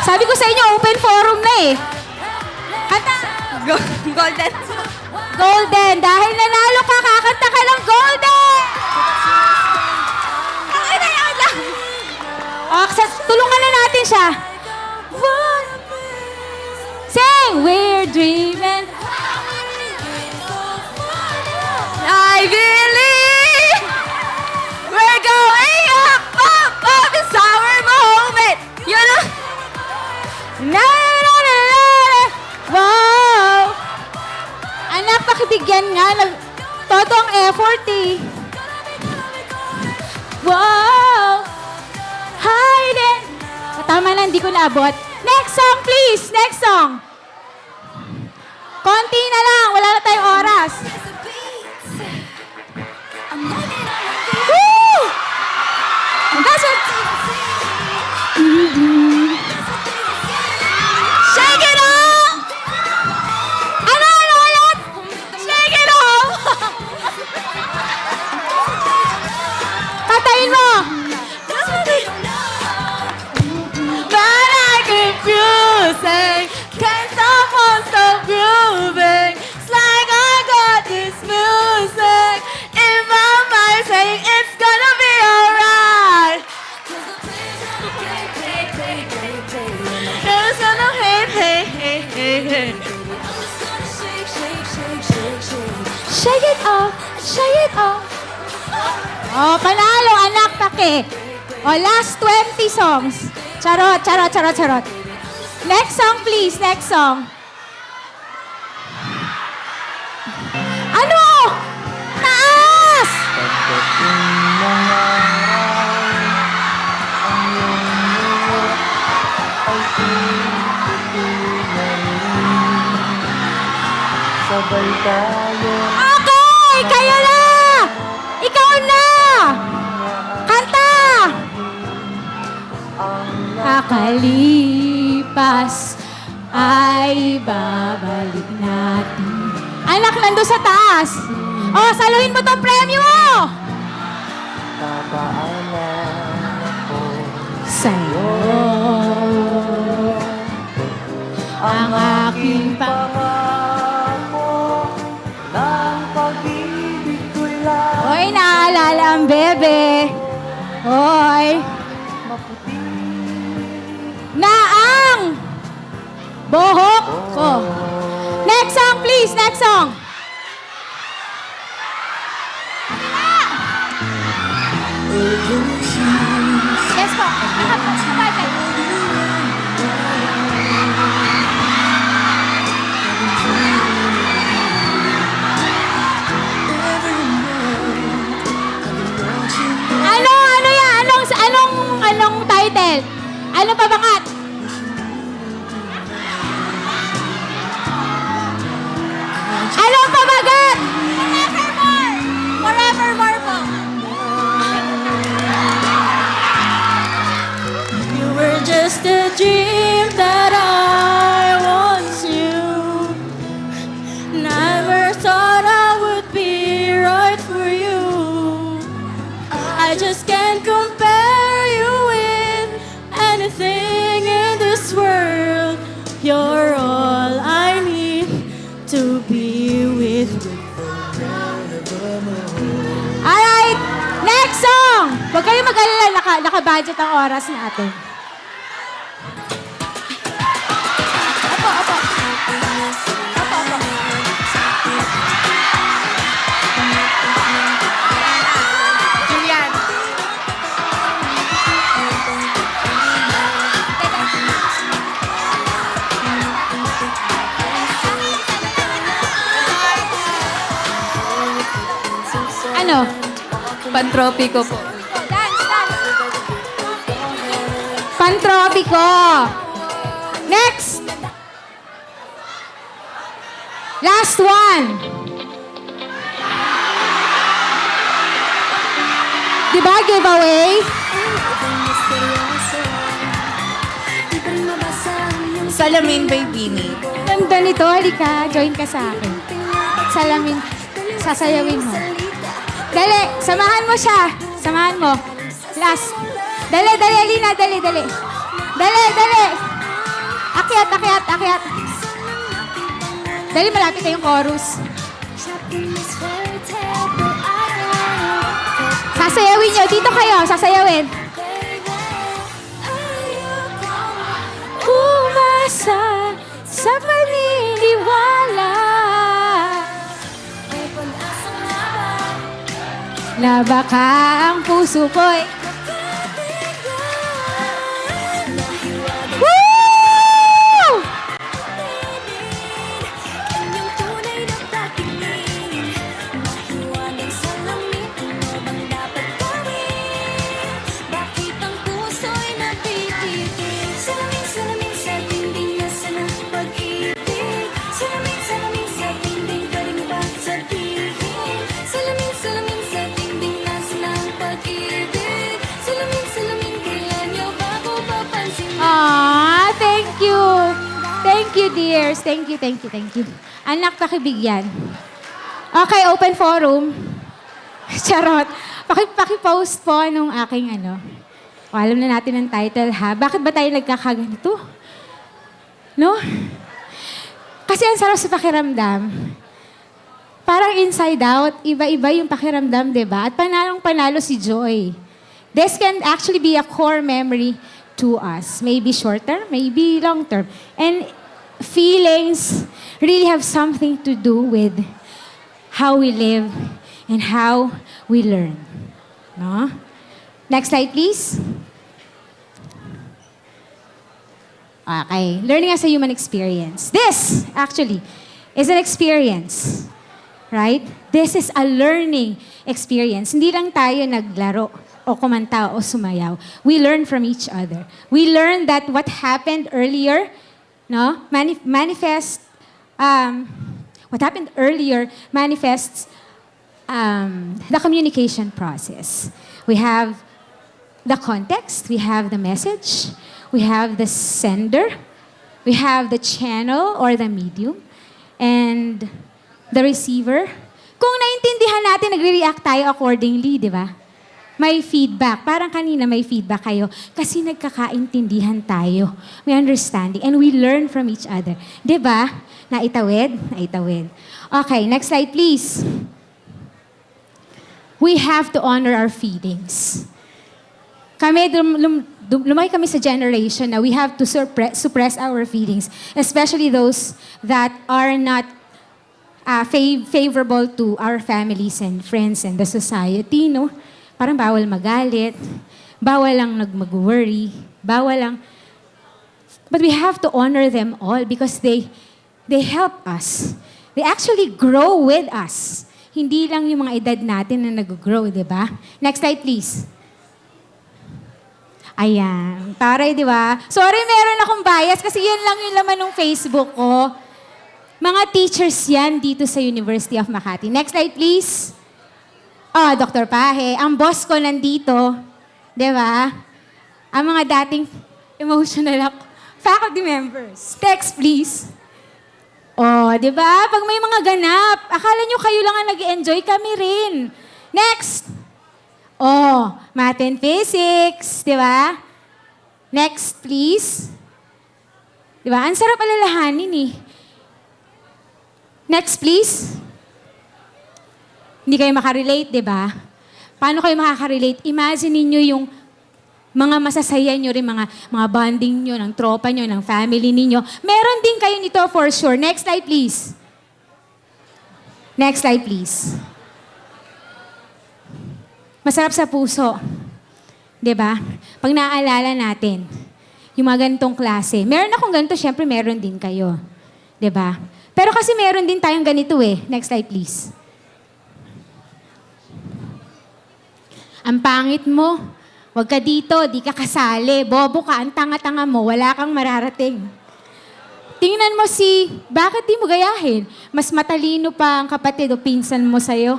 Sabi ko sa inyo, open forum na eh. Kanta! Golden. Golden! Dahil nanalo ka, kakanta ka ng golden! Tulungan na natin siya. Sing! We're dreaming. I believe we're going up, it's our moment. You know? Na. Wow! Anak, pakibigyan nga. Todo ang effort eh. Wow! Hiding! Tama na, hindi ko naabot. Next song, please! Next song! Konti na lang, wala na tayong oras. Woo! That's what... Shake it off! Ano ulit? Shake it off! Patayin mo! But I confusing, can't stop grooving. It's like I got this music in my mind saying it's gonna be alright. It's gonna hey. Shake it off, shake it off. Oh, panalo, anak, pake. Oh, last 20 songs. Charot. Next song, please. Next song. Ano? Taas! Sabay tayo. Okay! Kayo na! Ikaw na! Kanta! Kakalipas ay babalik natin. Anak, nando sa taas. Oh, saluhin mo tong premyo mo! Papaalam ko Sa'yo ang aking pangako ng pag-ibig ko'y lang Hoy, naalala ang bebe. Hoy. Na ang buhok ko. Next song, please. Next song. Yes po. Ano yan? Anong title? Ano pabangat? Anong pabangat? Forevermore po. You were just a dream that I once knew. Never thought I would be right for you. I just can't compare you with anything in this world. You're all I need to be with you. Alright, next song! Huwag kayo mag-alala, naka-budget ang oras natin. Opo. Julian. Ano? Pantropiko po. Dance, dance. Pantropiko. Next. Last one. Diba giveaway? Salamin by Bini. Ganda nito. Halika, join ka sa akin. Salamin. Sasayawin mo. Dali, samahan mo siya. Samahan mo. Last. Dali, dali, Alina. Dali, dali. Dali, dali. Akyat, akyat, akyat. Dali, malapit na yung chorus. Sasayawin nyo. Dito kayo. Sasayawin. Umasa sa paniniwala na baka ang puso ko'y Woo! Ah, thank you. Thank you, dears. Thank you, thank you, thank you. Anak, pakibigyan. Okay, open forum. Charot. Paki-post po nung aking ano. O, alam na natin ang title, ha? Bakit ba tayo nagkakaganito? No? Kasi ang sarap sa pakiramdam. Parang inside out, iba-iba yung pakiramdam, di ba? At panalong-panalo si Joy. This can actually be a core memory to us. Maybe short-term, maybe long-term. And feelings really have something to do with how we live and how we learn. No? Next slide, please. Okay. Learning as a human experience. This, actually, is an experience. Right? This is a learning experience. Hindi lang tayo naglaro o kumanta o sumayaw. We learn from each other. We learn that what happened earlier, no, what happened earlier manifests the communication process. We have the context, we have the message, we have the sender, we have the channel or the medium, and the receiver. Kung naintindihan natin, nagre-react tayo accordingly, di ba? May feedback. Parang kanina may feedback kayo. Kasi nagkakaintindihan tayo. May understanding. And we learn from each other. Di ba? Naitawid? Naitawid. Okay, next slide please. We have to honor our feelings. Kami, lumaki kami sa generation na we have to suppress our feelings. Especially those that are not favorable to our families and friends and the society, no? Parang bawal magalit, bawal lang mag-worry, bawal lang. But we have to honor them all because they help us. They actually grow with us. Hindi lang yung mga edad natin na nag-grow, di ba? Next slide, please. Ayan. Taray, di ba? Sorry, meron akong bias kasi yan lang yung laman ng Facebook ko. Mga teachers yan dito sa University of Makati. Next slide, please. Oh, Dr. Pahe, ang boss ko nandito. Di ba? Ang mga dating emotional faculty members. Text, please. Oh, di ba? Pag may mga ganap, akala nyo kayo lang ang nag-enjoy, kami rin. Next. Oh, math and physics. Di ba? Next, please. Di ba? Ang sarap alalahanin eh. Next, please. Hindi kayo makarelate, di ba? Paano kayo makakarelate? Imagine niyo yung mga masasaya nyo rin, mga bonding nyo, ng tropa nyo, ng family ninyo. Meron din kayo nito for sure. Next slide, please. Next slide, please. Masarap sa puso. Di ba? Pag naaalala natin, yung mga ganitong klase. Meron akong ganito, syempre meron din kayo. Di ba? Pero kasi meron din tayong ganito eh. Next slide, please. Ang pangit mo. Huwag ka dito, di ka kasali. Bobo ka, ang tanga-tanga mo, wala kang mararating. Tingnan mo bakit di mo gayahin? Mas matalino pa ang kapatid o pinsan mo sa'yo.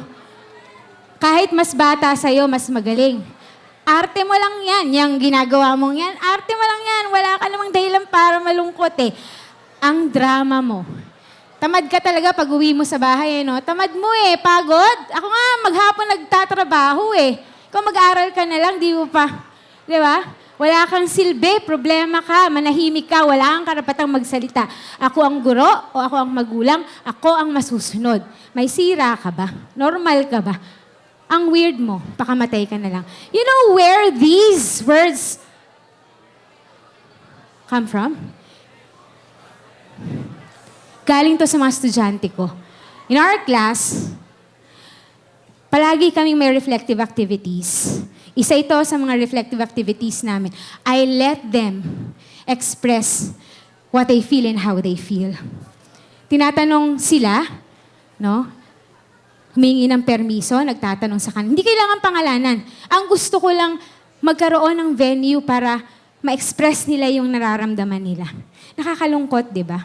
Kahit mas bata sa'yo, mas magaling. Arte mo lang yan, yung ginagawa mong yan. Arte mo lang yan, wala ka namang dahilan para malungkot eh. Ang drama mo. Tamad ka talaga pag uwi mo sa bahay, no? Tamad mo eh, pagod. Ako nga, maghapon nagtatrabaho eh. Kung mag-aral ka na lang, di mo pa. Di ba? Wala kang silbi, problema ka, manahimik ka, wala kang karapatang magsalita. Ako ang guro o ako ang magulang, ako ang masusunod. May sira ka ba? Normal ka ba? Ang weird mo, pakamatay ka na lang. You know where these words come from? Galing to sa mga estudyante ko. In our class, palagi kaming may reflective activities. Isa ito sa mga reflective activities namin. I let them express what they feel and how they feel. Tinatanong sila, no? Humingi ng permiso, nagtatanong sa kanila. Hindi kailangan pangalanan. Ang gusto ko lang magkaroon ng venue para ma-express nila yung nararamdaman nila. Nakakalungkot, di ba?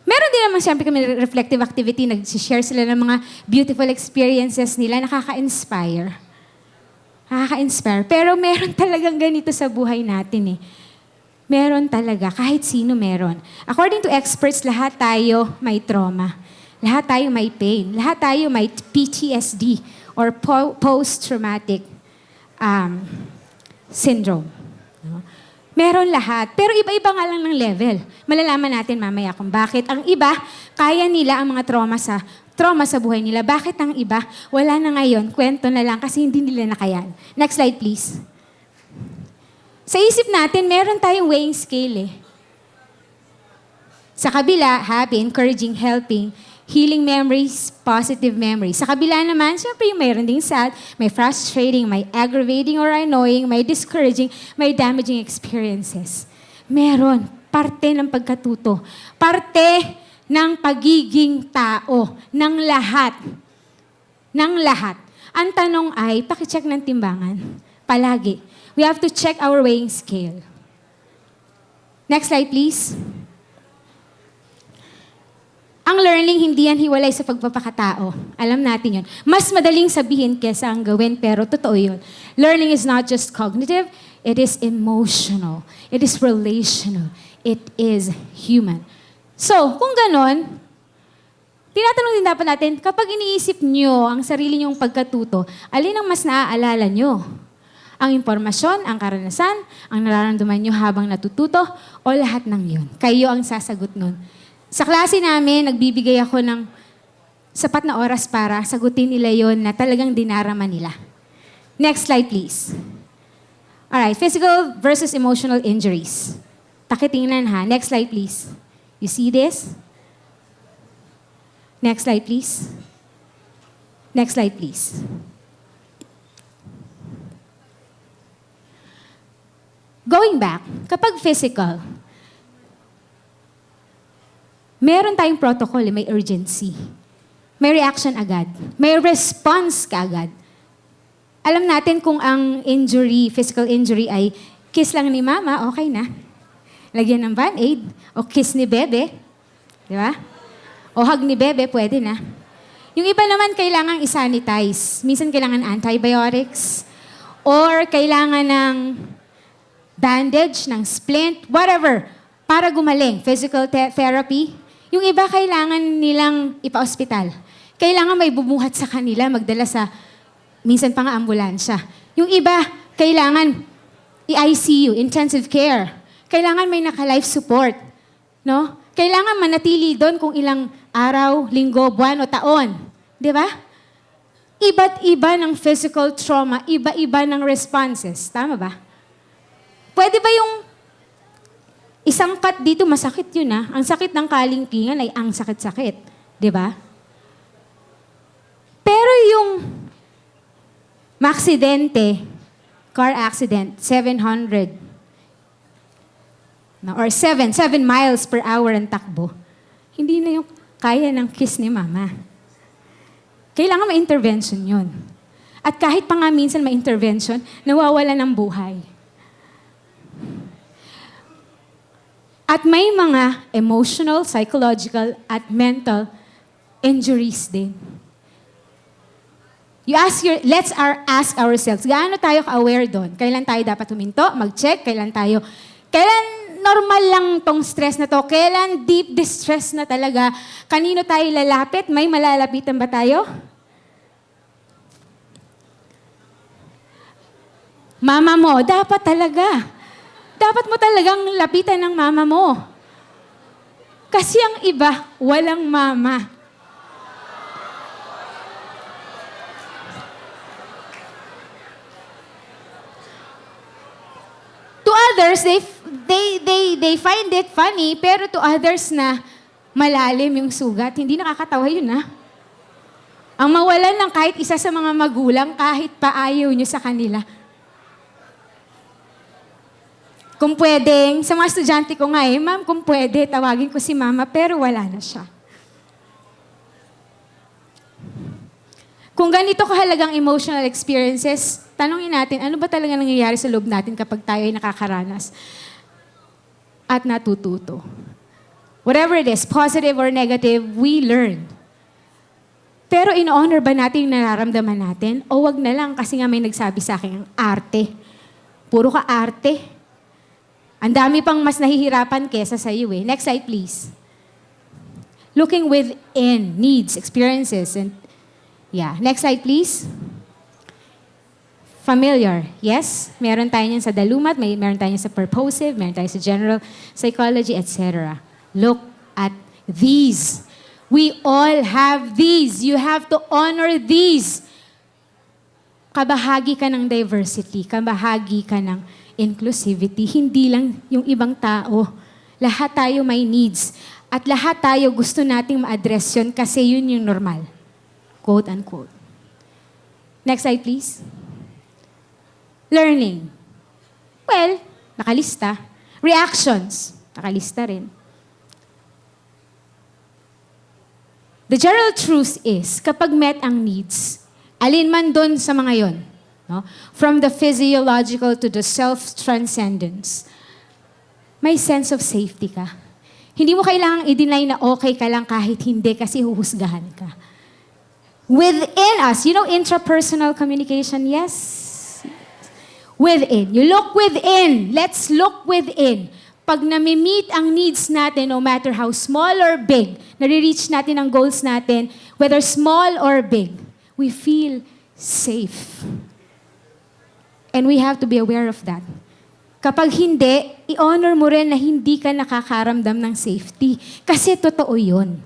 Meron din naman siyempre kami reflective activity, nag-share sila ng mga beautiful experiences nila, nakaka-inspire. Nakaka-inspire. Pero meron talagang ganito sa buhay natin eh. Meron talaga, kahit sino meron. According to experts, lahat tayo may trauma. Lahat tayo may pain. Lahat tayo may PTSD or post-traumatic syndrome. No? Meron lahat. Pero iba-iba nga lang ng level. Malalaman natin mamaya kung bakit. Ang iba, kaya nila ang mga trauma sa buhay nila. Bakit ang iba, wala na ngayon, kwento na lang kasi hindi nila nakayan. Next slide, please. Sa isip natin, meron tayong weighing scale eh. Sa kabila, happy, encouraging, helping, healing memories, positive memories. Sa kabila naman, syempre yung mayroon ding sad, may frustrating, may aggravating or annoying, may discouraging, may damaging experiences. Meron. Parte ng pagkatuto. Parte ng pagiging tao. Ng lahat. Ng lahat. Ang tanong ay, pakicheck ng timbangan. Palagi. We have to check our weighing scale. Next slide, please. Ang learning, hindi yan hiwalay sa pagpapakatao. Alam natin yun. Mas madaling sabihin kesa ang gawin, pero totoo yun. Learning is not just cognitive, it is emotional. It is relational. It is human. So, kung ganon, tinatanong din dapat natin, kapag iniisip nyo ang sarili nyong pagkatuto, alin ang mas naaalala nyo? Ang impormasyon, ang karanasan, ang nararamdaman nyo habang natututo, o lahat ng yun? Kayo ang sasagot nun. Sa klase namin, nagbibigay ako ng sapat na oras para sagutin nila yon na talagang dinarama nila. Next slide, please. Alright, physical versus emotional injuries. Takitingnan ha. Next slide, please. You see this? Next slide, please. Next slide, please. Going back, kapag physical, meron tayong protocol, may urgency. May reaction agad. May response ka agad. Alam natin kung ang injury, physical injury ay kiss lang ni mama, okay na. Lagyan ng Band-Aid. O kiss ni bebe. Di ba? O hug ni bebe, pwede na. Yung iba naman kailangan i-sanitize. Minsan kailangan antibiotics. Or kailangan ng bandage, ng splint, whatever. Para gumaling. Physical therapy. Yung iba kailangan nilang ipa-ospital. Kailangan may bumuhat sa kanila, magdala sa, minsan pa nga ambulansya. Yung iba, kailangan i-ICU, intensive care. Kailangan may naka-life support. No? Kailangan manatili doon kung ilang araw, linggo, buwan o taon. Di ba? Iba't iba ng physical trauma, iba-iba ng responses. Tama ba? Pwede ba yung isang cut dito, masakit yun ah. Ang sakit ng kalingkingan ay ang sakit-sakit. Di ba? Pero yung maaksidente, car accident, 700, or 7 miles per hour ang takbo, hindi na yung kaya ng kiss ni mama. Kailangan may intervention yun. At kahit pa nga minsan may intervention, nawawala ng buhay. At may mga emotional, psychological, at mental injuries din. Let's ask ourselves, gaano tayo ka-aware doon? Kailan tayo dapat huminto, mag-check, kailan normal lang tong stress na to, kailan deep distress na talaga, kanino tayo lalapit, may malalapitan ba tayo? Mama mo, dapat talaga. Dapat mo talagang lapitan ng mama mo. Kasi ang iba, walang mama. To others, they find it funny, pero to others na malalim yung sugat, hindi nakakatawa yun, ha? Ang mawalan ng kahit isa sa mga magulang, kahit pa ayaw nyo sa kanila. Kung pwedeng, sa mga estudyante ko nga ma'am, kung pwede, tawagin ko si mama, pero wala na siya. Kung ganito kahalagang emotional experiences, tanongin natin, ano ba talaga nangyayari sa loob natin kapag tayo ay nakakaranas at natututo? Whatever it is, positive or negative, we learn. Pero in-honor ba natin yung nararamdaman natin? O wag na lang kasi nga may nagsabi sa akin, ang arte. Puro ka arte. Ang dami pang mas nahihirapan kesa sa iyo eh. Next slide, please. Looking within, needs, experiences, and next slide, please. Familiar, yes. Meron tayo niyan sa Dalumat, meron tayo niyan sa Purposive, meron tayo sa General Psychology, etc. Look at these. We all have these. You have to honor these. Kabahagi ka ng diversity, kabahagi ka ng inclusivity, hindi lang yung ibang tao. Lahat tayo may needs. At lahat tayo gusto nating ma-address yun kasi yun yung normal. Quote unquote. Next slide, please. Learning. Well, nakalista. Reactions. Nakalista rin. The general truth is, kapag met ang needs, alin man doon sa mga yon, no? From the physiological to the self-transcendence, may sense of safety ka. Hindi mo kailangang i-deny na okay ka lang kahit hindi kasi huhusgahan ka. Within us, intrapersonal communication, yes. Within. You look within. Let's look within. Pag nami-meet ang needs natin, no matter how small or big, nare-reach natin ang goals natin, whether small or big, we feel safe. And we have to be aware of that. Kapag hindi, i-honor mo rin na hindi ka nakakaramdam ng safety. Kasi totoo yun.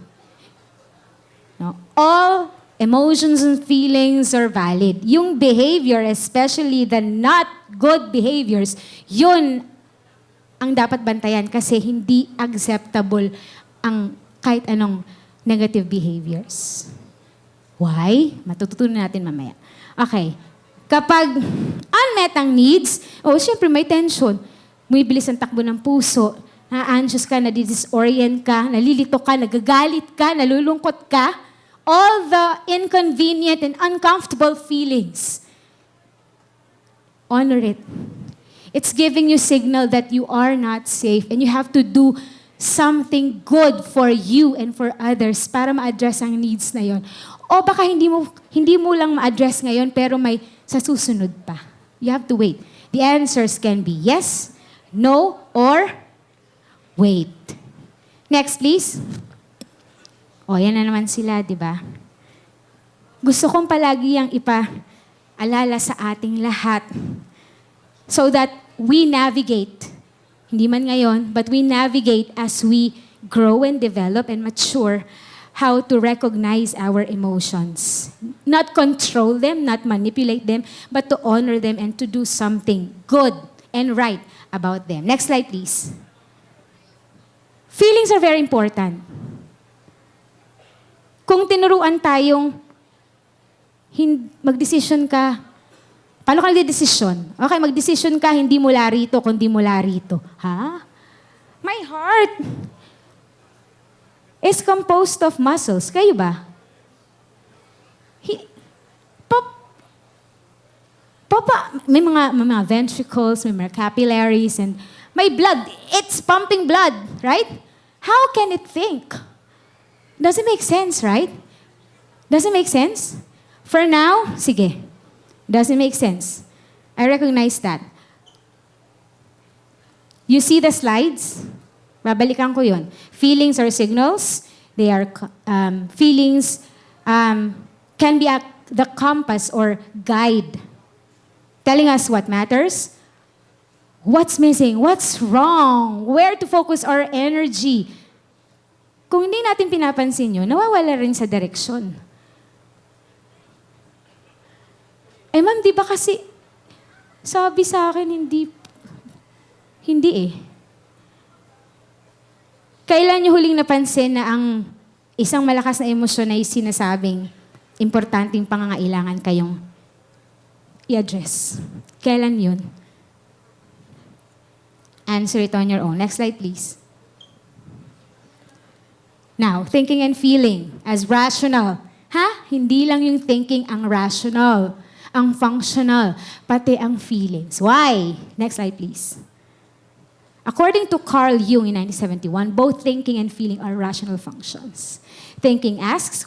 No? All emotions and feelings are valid. Yung behavior, especially the not good behaviors, yun ang dapat bantayan kasi hindi acceptable ang kahit anong negative behaviors. Why? Matututunan natin mamaya. Okay. Kapag unmet ang needs, syempre may tension. Bumibilis ang takbo ng puso, na-anxious ka, nadidisorient ka, nalilito ka, nagagalit ka, nalulungkot ka. All the inconvenient and uncomfortable feelings. Honor it. It's giving you signal that you are not safe and you have to do something good for you and for others para ma-address ang needs na yon. O baka hindi mo lang ma-address ngayon pero may sa susunod pa. You have to wait. The answers can be yes, no, or wait. Next, please. Yan na naman sila, di ba? Gusto kong palagi yang ipaalala sa ating lahat so that we navigate, hindi man ngayon, but we navigate as we grow and develop and mature how to recognize our emotions. Not control them, not manipulate them, but to honor them and to do something good and right about them. Next slide, please. Feelings are very important. Kung tinuruan tayong mag-decision ka, paano ka nagde-desisyon? Okay, mag-decision ka, hindi mula rito, kundi mula rito. Ha? My heart is composed of muscles. Kayo ba? may mga ventricles, may mga capillaries, and may blood. It's pumping blood, right? How can it think? Doesn't make sense, right? Doesn't make sense? For now, sige. Doesn't make sense. I recognize that. You see the slides? Babalikan ko yun. Feelings are signals. They are, feelings can be the compass or guide, telling us what matters, what's missing, what's wrong, where to focus our energy. Kung hindi natin pinapansin yun, nawawala rin sa direksyon. Eh ma'am, di ba kasi sabi sa akin, hindi eh. Kailan niyo huling napansin na ang isang malakas na emosyon ay sinasabing importanteng pangangailangan kayong i-address? Kailan yun? Answer it on your own. Next slide, please. Now, thinking and feeling as rational. Hindi lang yung thinking ang rational, ang functional, pati ang feelings. Why? Next slide, please. According to Carl Jung in 1971, both thinking and feeling are rational functions. Thinking asks,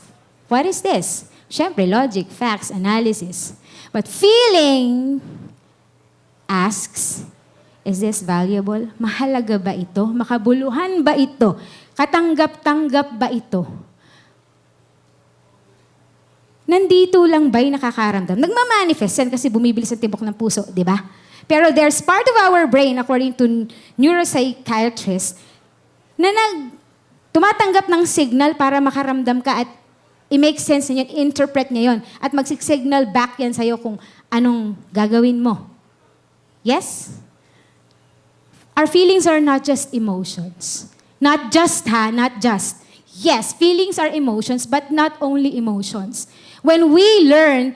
what is this? Siyempre, logic, facts, analysis. But feeling asks, is this valuable? Mahalaga ba ito? Makabuluhan ba ito? Katanggap-tanggap ba ito? Nandito lang ba'y nakakaramdam? Nagmamanifest yan kasi bumibilis ang tibok ng puso, di ba? Pero there's part of our brain, according to neuropsychiatrists, na tumatanggap ng signal para makaramdam ka at i-make sense niya, interpret niya yon at mag-signal back yan sa'yo kung anong gagawin mo. Yes? Our feelings are not just emotions. Not just, not just. Yes, feelings are emotions, but not only emotions. When we learn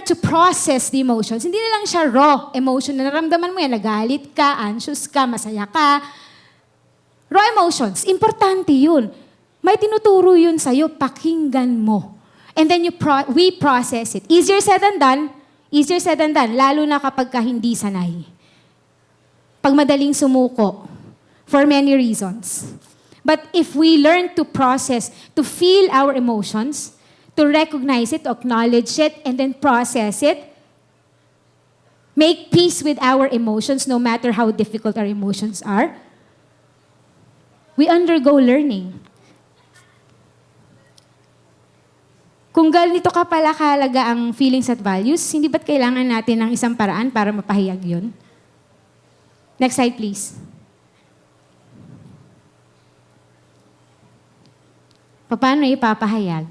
to process the emotions, hindi na lang siya raw emotion na naramdaman mo yan, nagalit ka, anxious ka, masaya ka. Raw emotions, importante yun. May tinuturo yun sa'yo, pakinggan mo. And then we process it. Easier said than done, lalo na kapag ka hindi sanay. Pag madaling sumuko, for many reasons. But if we learn to process, to feel our emotions, to recognize it, to acknowledge it, and then process it, make peace with our emotions, no matter how difficult our emotions are, we undergo learning. Kung ganito ka pala kahalaga ang feelings at values, hindi ba't kailangan natin ng isang paraan para mapahayag yun? Next slide, please. Paano ipapahayag?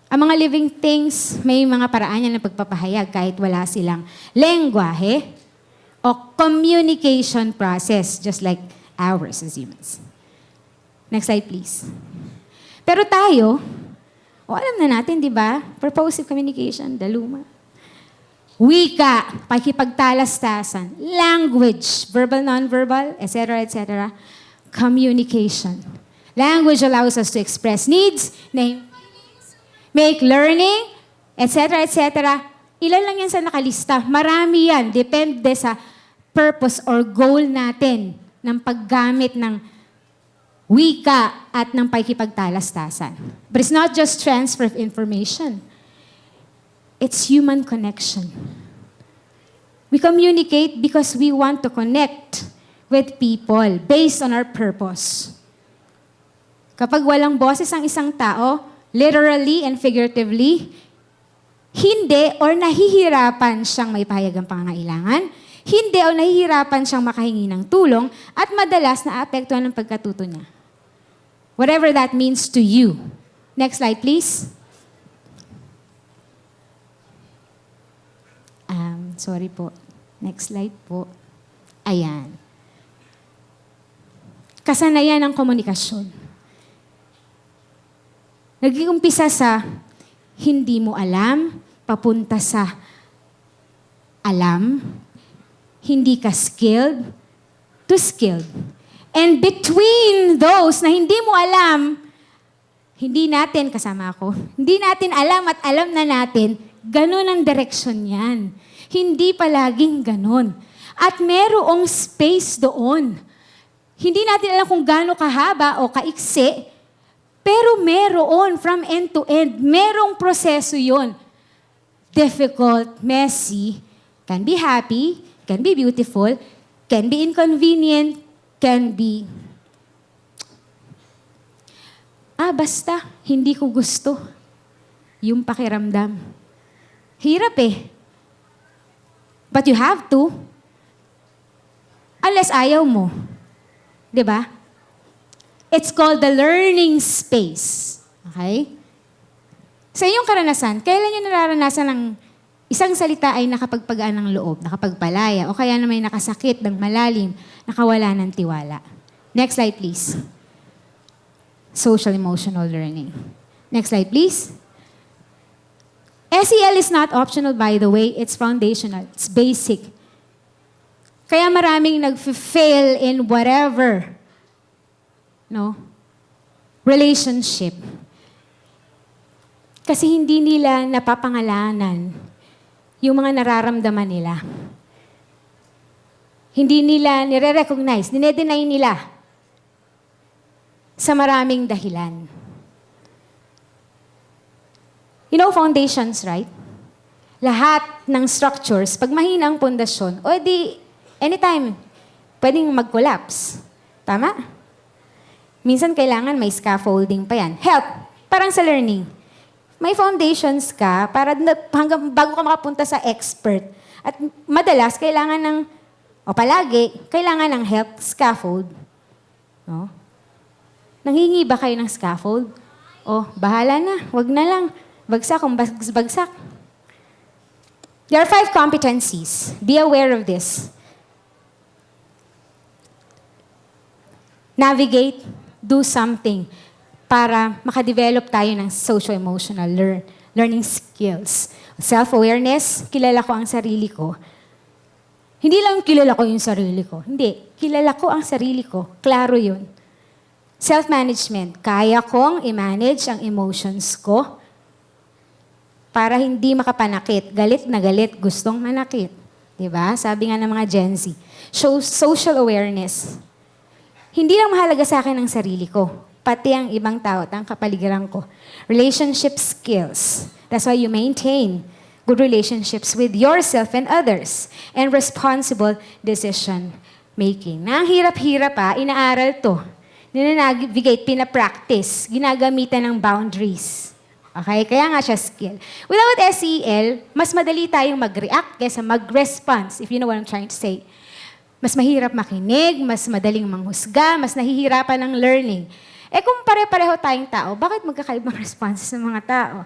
Ang mga living things, may mga paraan yan ng pagpapahayag kahit wala silang lengguwahe o communication process, just like ours as humans. Next slide, please. Pero tayo, alam na natin, di ba? Purposive communication, daluma. Wika, pakipagtalastasan, language, verbal, non-verbal, etc., etc. Communication. Language allows us to express needs, name feelings, make learning, etc., etc. Ilan lang yan sa nakalista. Marami yan. Depende sa purpose or goal natin ng paggamit ng wika at ng pakikipagtalastasan. But it's not just transfer of information. It's human connection. We communicate because we want to connect with people based on our purpose. Kapag walang boses ang isang tao, literally and figuratively, hindi or nahihirapan siyang may pahayag ang pangangailangan, hindi o nahihirapan siyang makahingi ng tulong, at madalas naapektuhan ng pagkatuto niya. Whatever that means to you. Next slide, please. Sorry po. Next slide po. Ayan. Kasanayan ng komunikasyon. Nag-uumpisa sa hindi mo alam, papunta sa alam, hindi ka skilled, to skilled. And between those na hindi mo alam, hindi natin, kasama ako, hindi natin alam at alam na natin, Ganon ang direksyon yan. Hindi palaging ganon. At merong space doon. Hindi natin alam kung gaano kahaba o kaiksi, pero meron from end to end. Merong proseso yon. Difficult, messy, can be happy, can be beautiful, can be inconvenient, can be... basta, hindi ko gusto. Yung pakiramdam. Hirap eh. But you have to. Unless ayaw mo. 'Di ba? It's called the learning space. Okay? Sa iyong karanasan, kailan niyo nararanasan ng isang salita ay nakapagpagaan ng loob, nakapagpalaya, o kaya na may nakasakit ng malalim, nakawala ng tiwala? Next slide, please. Social emotional learning. Next slide, please. SEL is not optional, by the way. It's foundational. It's basic. Kaya maraming nag-fail in whatever, relationship. Kasi hindi nila napapangalanan yung mga nararamdaman nila. Hindi nila nire-recognize, dinedeny nila sa maraming dahilan. You know foundations, right? Lahat ng structures, pag mahina ang pundasyon, anytime, pwedeng mag-collapse. Tama? Minsan kailangan may scaffolding pa yan. Help! Parang sa learning. May foundations ka para hanggang bago ka makapunta sa expert. At madalas, palagi, kailangan ng help, scaffold. No? Nanghingi ba kayo ng scaffold? Bahala na. Wag na lang. Bagsak kung bagsak. There are 5 competencies. Be aware of this. Navigate, do something para makadevelop tayo ng socio-emotional learning skills. Self-awareness, kilala ko ang sarili ko. Hindi lang kilala ko yung sarili ko. Hindi, kilala ko ang sarili ko. Klaro yun. Self-management, kaya kong i-manage ang emotions ko para hindi makapanakit. Galit na galit, gustong manakit. Diba? Sabi nga ng mga Gen Z. Social awareness. Hindi lang mahalaga sa akin ang sarili ko, pati ang ibang tao at ang kapaligiran ko. Relationship skills. That's why you maintain good relationships with yourself and others. And responsible decision making. Na ang hirap-hirap inaaral to. Ninanavigate, pinapractice, ginagamitan ng boundaries. Okay? Kaya nga siya skill. Without SEL, mas madali tayong mag-react kaysa mag-response, if you know what I'm trying to say. Mas mahirap makinig, mas madaling manghusga, mas nahihirapan ng learning. Kung pare-pareho tayong tao, bakit magkakaibang responses ng mga tao?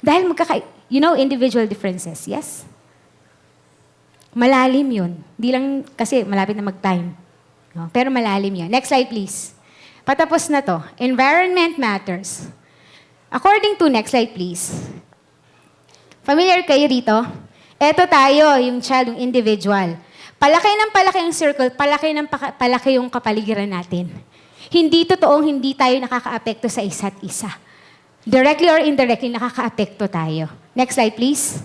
Dahil individual differences, yes? Malalim yun. Di lang kasi malapit na mag-time. No? Pero malalim yun. Next slide, please. Patapos na to. Environment matters. According to, next slide, please. Familiar kayo rito? Eto tayo, yung child, yung individual. Palaki ng palaki ang circle, palaki ng palaki yung kapaligiran natin. Hindi totoong hindi tayo nakakaapekto sa isa't isa. Directly or indirectly, nakakaapekto tayo. Next slide, please.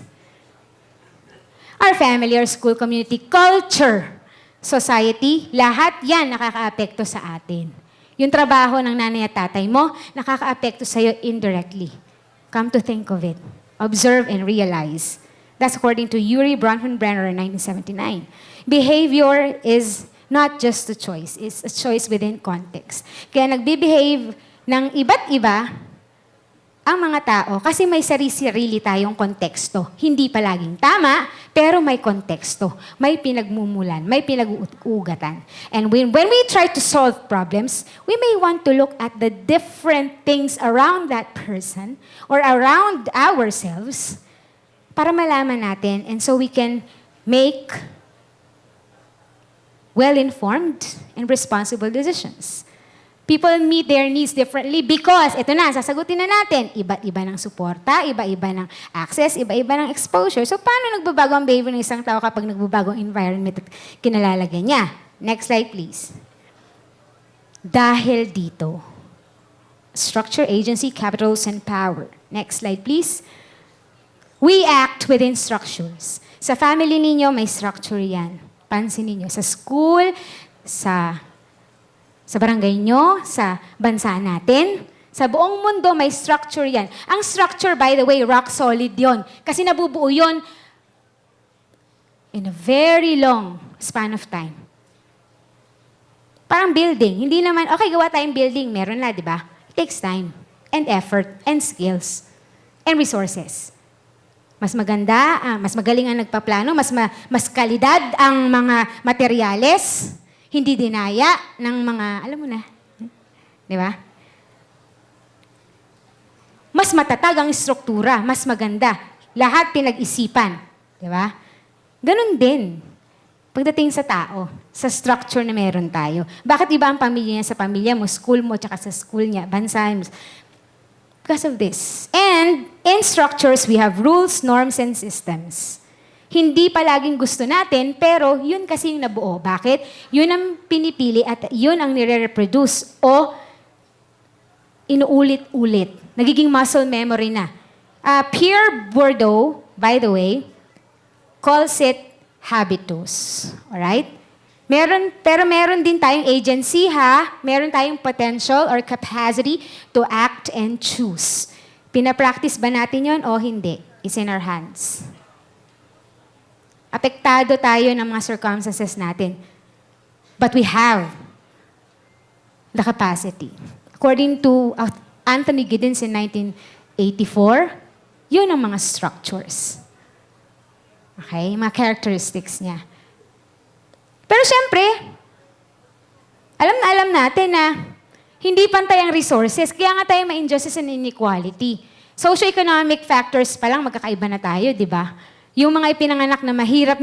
Our family, our school, community, culture, society, lahat yan nakakaapekto sa atin. Yung trabaho ng nanay at tatay mo, nakakaapekto sa'yo indirectly. Come to think of it. Observe and realize. That's according to Yuri Bronfenbrenner in 1979. Behavior is not just a choice. It's a choice within context. Kaya nagbibehave ng iba't iba ang mga tao kasi may sarili-sarili tayong konteksto. Hindi palaging tama, pero may konteksto. May pinagmumulan, may pinag-uugatan. And when we try to solve problems, we may want to look at the different things around that person or around ourselves para malaman natin and so we can make well-informed and responsible decisions. People meet their needs differently because, ito na, sasagutin na natin, iba't iba ng suporta, iba-iba ng access, iba-iba ng exposure. So, paano nagbabago ang behavior ng isang tao kapag nagbabago ang environment at kinalalagay niya? Next slide, please. Dahil dito, structure, agency, capitals, and power. Next slide, please. We act within structures. Sa family ninyo, may structure yan. Pansin ninyo. Sa school, sa barangay nyo, sa bansa natin, sa buong mundo, may structure yan. Ang structure, by the way, rock solid yon. Kasi nabubuo yon in a very long span of time. Parang building. Hindi naman, okay, gawa tayong building. Meron na, di ba? It takes time and effort and skills and resources. Mas maganda, mas magaling ang nagpaplano, mas kalidad ang mga materyales, hindi dinaya ng mga, alam mo na, di ba? Mas matatag ang struktura, mas maganda. Lahat pinag-isipan, di ba? Ganon din. Pagdating sa tao, sa structure na meron tayo. Bakit iba ang pamilya niya sa pamilya mo, school mo, tsaka sa school niya, bansa mo? Because of this. And in structures, we have rules, norms, and systems. Hindi palaging gusto natin, pero yun kasi yung nabuo. Bakit? Yun ang pinipili at yun ang nire-reproduce o inuulit-ulit. Nagiging muscle memory na. Pierre Bourdieu, by the way, calls it habitus. Alright? Pero meron din tayong agency, ha? Meron tayong potential or capacity to act and choose. Pinapractice ba natin yon o hindi? It's in our hands. Apektado tayo ng mga circumstances natin. But we have the capacity. According to Anthony Giddens in 1984, yun ang mga structures. Okay? Mga characteristics niya. Pero syempre, alam natin na hindi pantay ang resources. Kaya nga tayo ma-injustice and inequality. Socio-economic factors pa lang, magkakaiba na tayo, di ba? Yung mga ipinanganak na mahirap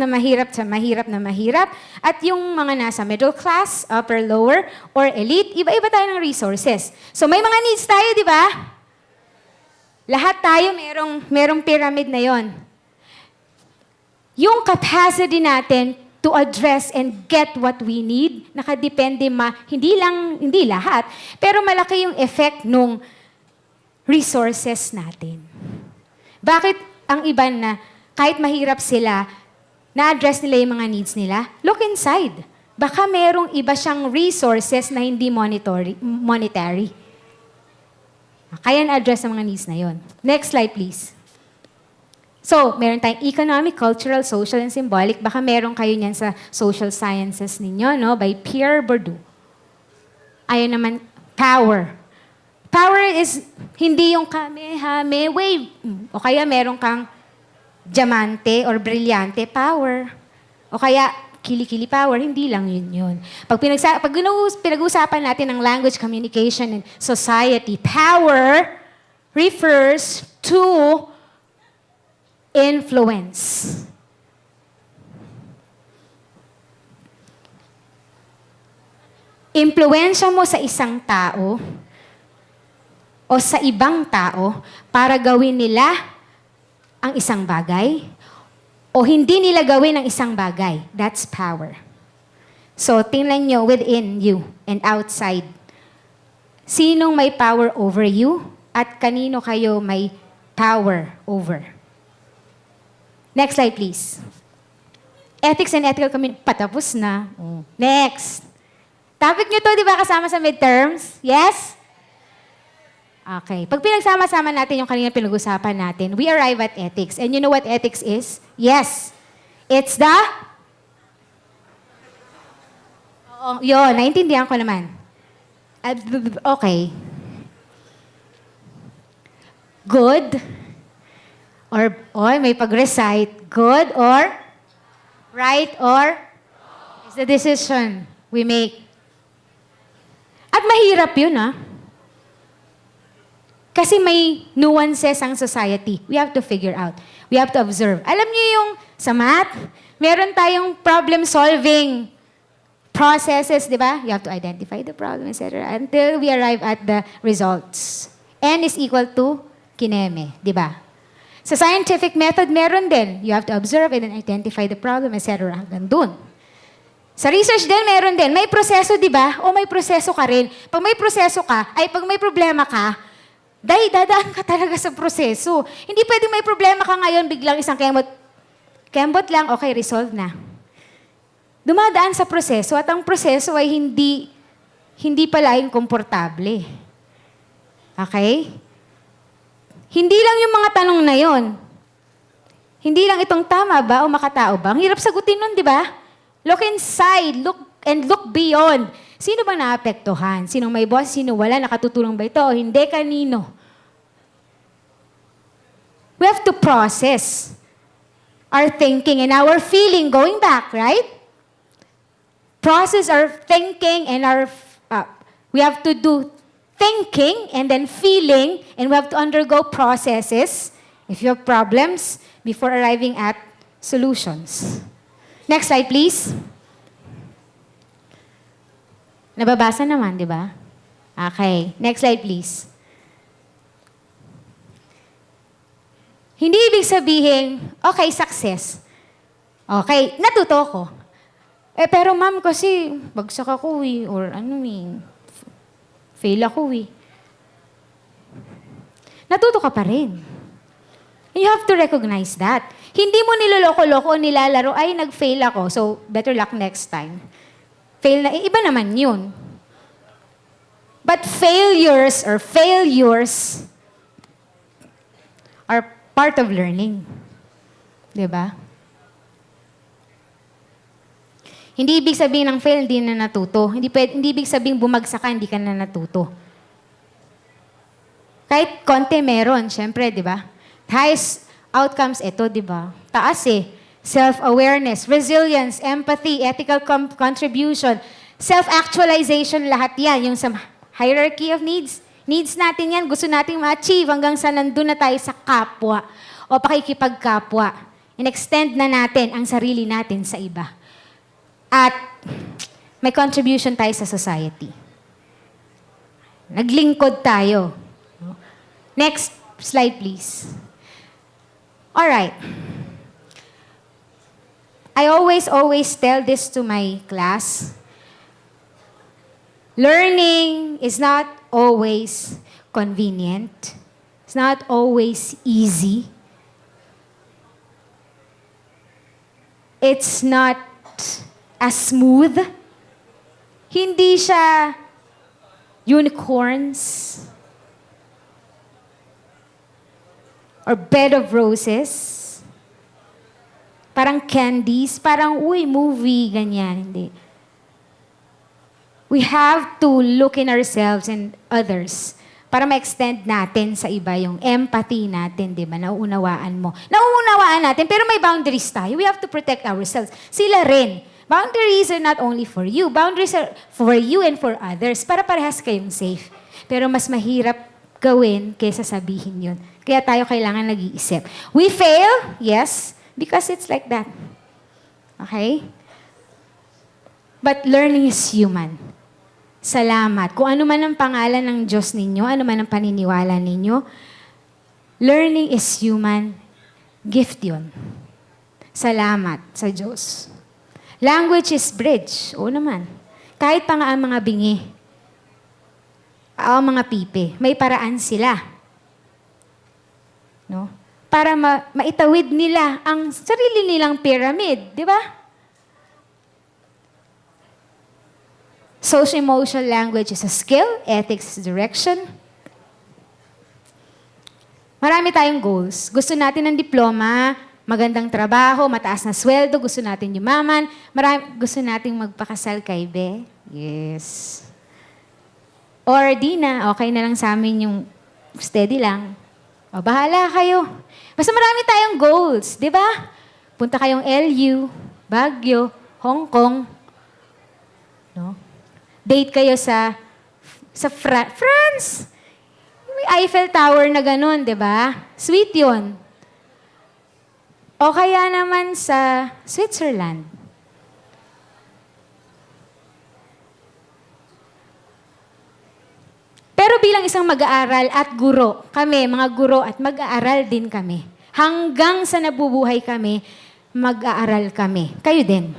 sa mahirap na mahirap, at yung mga nasa middle class, upper, lower, or elite, iba-iba tayo ng resources. So may mga needs tayo, di ba? Lahat tayo merong pyramid na yon. Yung capacity natin to address and get what we need, nakadepende hindi lahat, pero malaki yung effect nung resources natin. Bakit ang iba na kahit mahirap sila, na-address nila yung mga needs nila? Look inside. Baka merong iba siyang resources na hindi monetary. Kaya na-address ang mga needs na yon. Next slide, please. So, meron tayong economic, cultural, social, and symbolic. Baka meron kayo niyan sa social sciences ninyo, no? By Pierre Bourdieu. Ayun naman, power. Power is hindi yung kamehame wave. O kaya meron kang diamante or brilyante power. O kaya kili-kili power. Hindi lang yun. Pag pinag-uusapan natin ng language, communication, and society, power refers to influence. Impluwensya mo sa isang tao o sa ibang tao para gawin nila ang isang bagay o hindi nila gawin ang isang bagay. That's power. So, tingnan nyo within you and outside. Sinong may power over you at kanino kayo may power over? Next slide, please. Ethics and ethical community. Patapos na. Next. Topic nyo to, di ba, kasama sa midterms? Yes? Okay. Pag pinagsama-sama natin yung kanina pinag-usapan natin, we arrive at ethics. And you know what ethics is? Yes. It's the... Oo, yun, naintindihan ko naman. Okay. Good. Or may pag-recite, good or right or is the decision we make. At mahirap yun, Kasi may nuances ang society. We have to figure out. We have to observe. Alam niyo yung sa math, meron tayong problem-solving processes, di ba? You have to identify the problem, etc. Until we arrive at the results. N is equal to kineme, di ba? Sa scientific method, meron din. You have to observe and then identify the problem, etc. Hanggang dun. Sa research din, meron din. May proseso, di ba? O may proseso ka rin. Pag may proseso ka, pag may problema ka, Dahil dadaan ka talaga sa proseso. Hindi pwedeng may problema ka ngayon, biglang isang kembot lang, okay, resolve na. Dumadaan sa proseso at ang proseso ay hindi palaging komportable. Okay? Hindi lang yung mga tanong na yon. Hindi lang itong tama ba o makatao ba? Ang hirap sagutin nun, di ba? Look inside, look beyond. Sino ba naapektuhan? Sinong may boss? Sino wala? Nakatutulong ba ito? O hindi? Kanino? We have to process our thinking and our feeling going back, right? Process our thinking and we have to do thinking and then feeling, and we have to undergo processes if you have problems before arriving at solutions. Next slide, please. Nababasa naman, di ba? Okay. Next slide, please. Hindi ibig sabihin, okay, success. Okay, natuto ko. Pero ma'am, kasi bagsak ako or fail ako Natuto ka pa rin. You have to recognize that. Hindi mo niloloko-loko o nilalaro, ay, nag-fail ako, so better luck next time. Fail na, iba naman yun. But failures are part of learning. Diba? Hindi ibig sabihin ng fail, hindi na natuto. Hindi ibig sabihin bumagsak ka, hindi ka na natuto. Kahit konti meron, syempre, di ba? Highest outcomes, ito, di ba? Taas self-awareness, resilience, empathy, ethical contribution, self-actualization, lahat yan. Yung sa hierarchy of needs. Needs natin yan, gusto nating ma-achieve hanggang sa nandun na tayo sa kapwa o pakikipagkapwa. In-extend na natin ang sarili natin sa iba. At may contribution tayo sa society. Naglingkod tayo. Next slide, please. All right. I always tell this to my class. Learning is not always convenient. It's not always easy. It's not as smooth. Hindi siya unicorns or bed of roses. Parang candies, parang, movie, ganyan. Hindi. We have to look in ourselves and others para ma-extend natin sa iba yung empathy natin, di ba? Nauunawaan mo. Nauunawaan natin, pero may boundaries tayo. We have to protect ourselves. Sila rin. Boundaries are not only for you. Boundaries are for you and for others para parehas kayong safe. Pero mas mahirap gawin kaysa sabihin yun. Kaya tayo kailangan nag-iisip. We fail, yes, because it's like that. Okay? But learning is human. Salamat. Kung ano man ang pangalan ng Diyos ninyo, ano man ang paniniwala ninyo, learning is human. Gift yun. Salamat sa Diyos. Language is bridge. Oo naman. Kahit pa nga ang mga bingi, ang mga pipe, may paraan sila. No? Para maitawid nila ang sarili nilang pyramid. Di ba? Social-emotional language is a skill. Ethics is direction. Marami tayong goals. Gusto natin ng diploma, magandang trabaho, mataas na sweldo, gusto natin yumaman, gusto natin magpakasal kay Be. Yes. Or di na, okay na lang sa amin yung steady lang. O, bahala kayo. Basta marami tayong goals, di ba? Punta kayong LU, Baguio, Hong Kong. No? Date kayo sa France. May Eiffel Tower na ganun, di ba? Sweet yun. O kaya naman sa Switzerland. Pero bilang isang mag-aaral at guro, kami, mga guro at mag-aaral din kami. Hanggang sa nabubuhay kami, mag-aaral kami. Kayo din.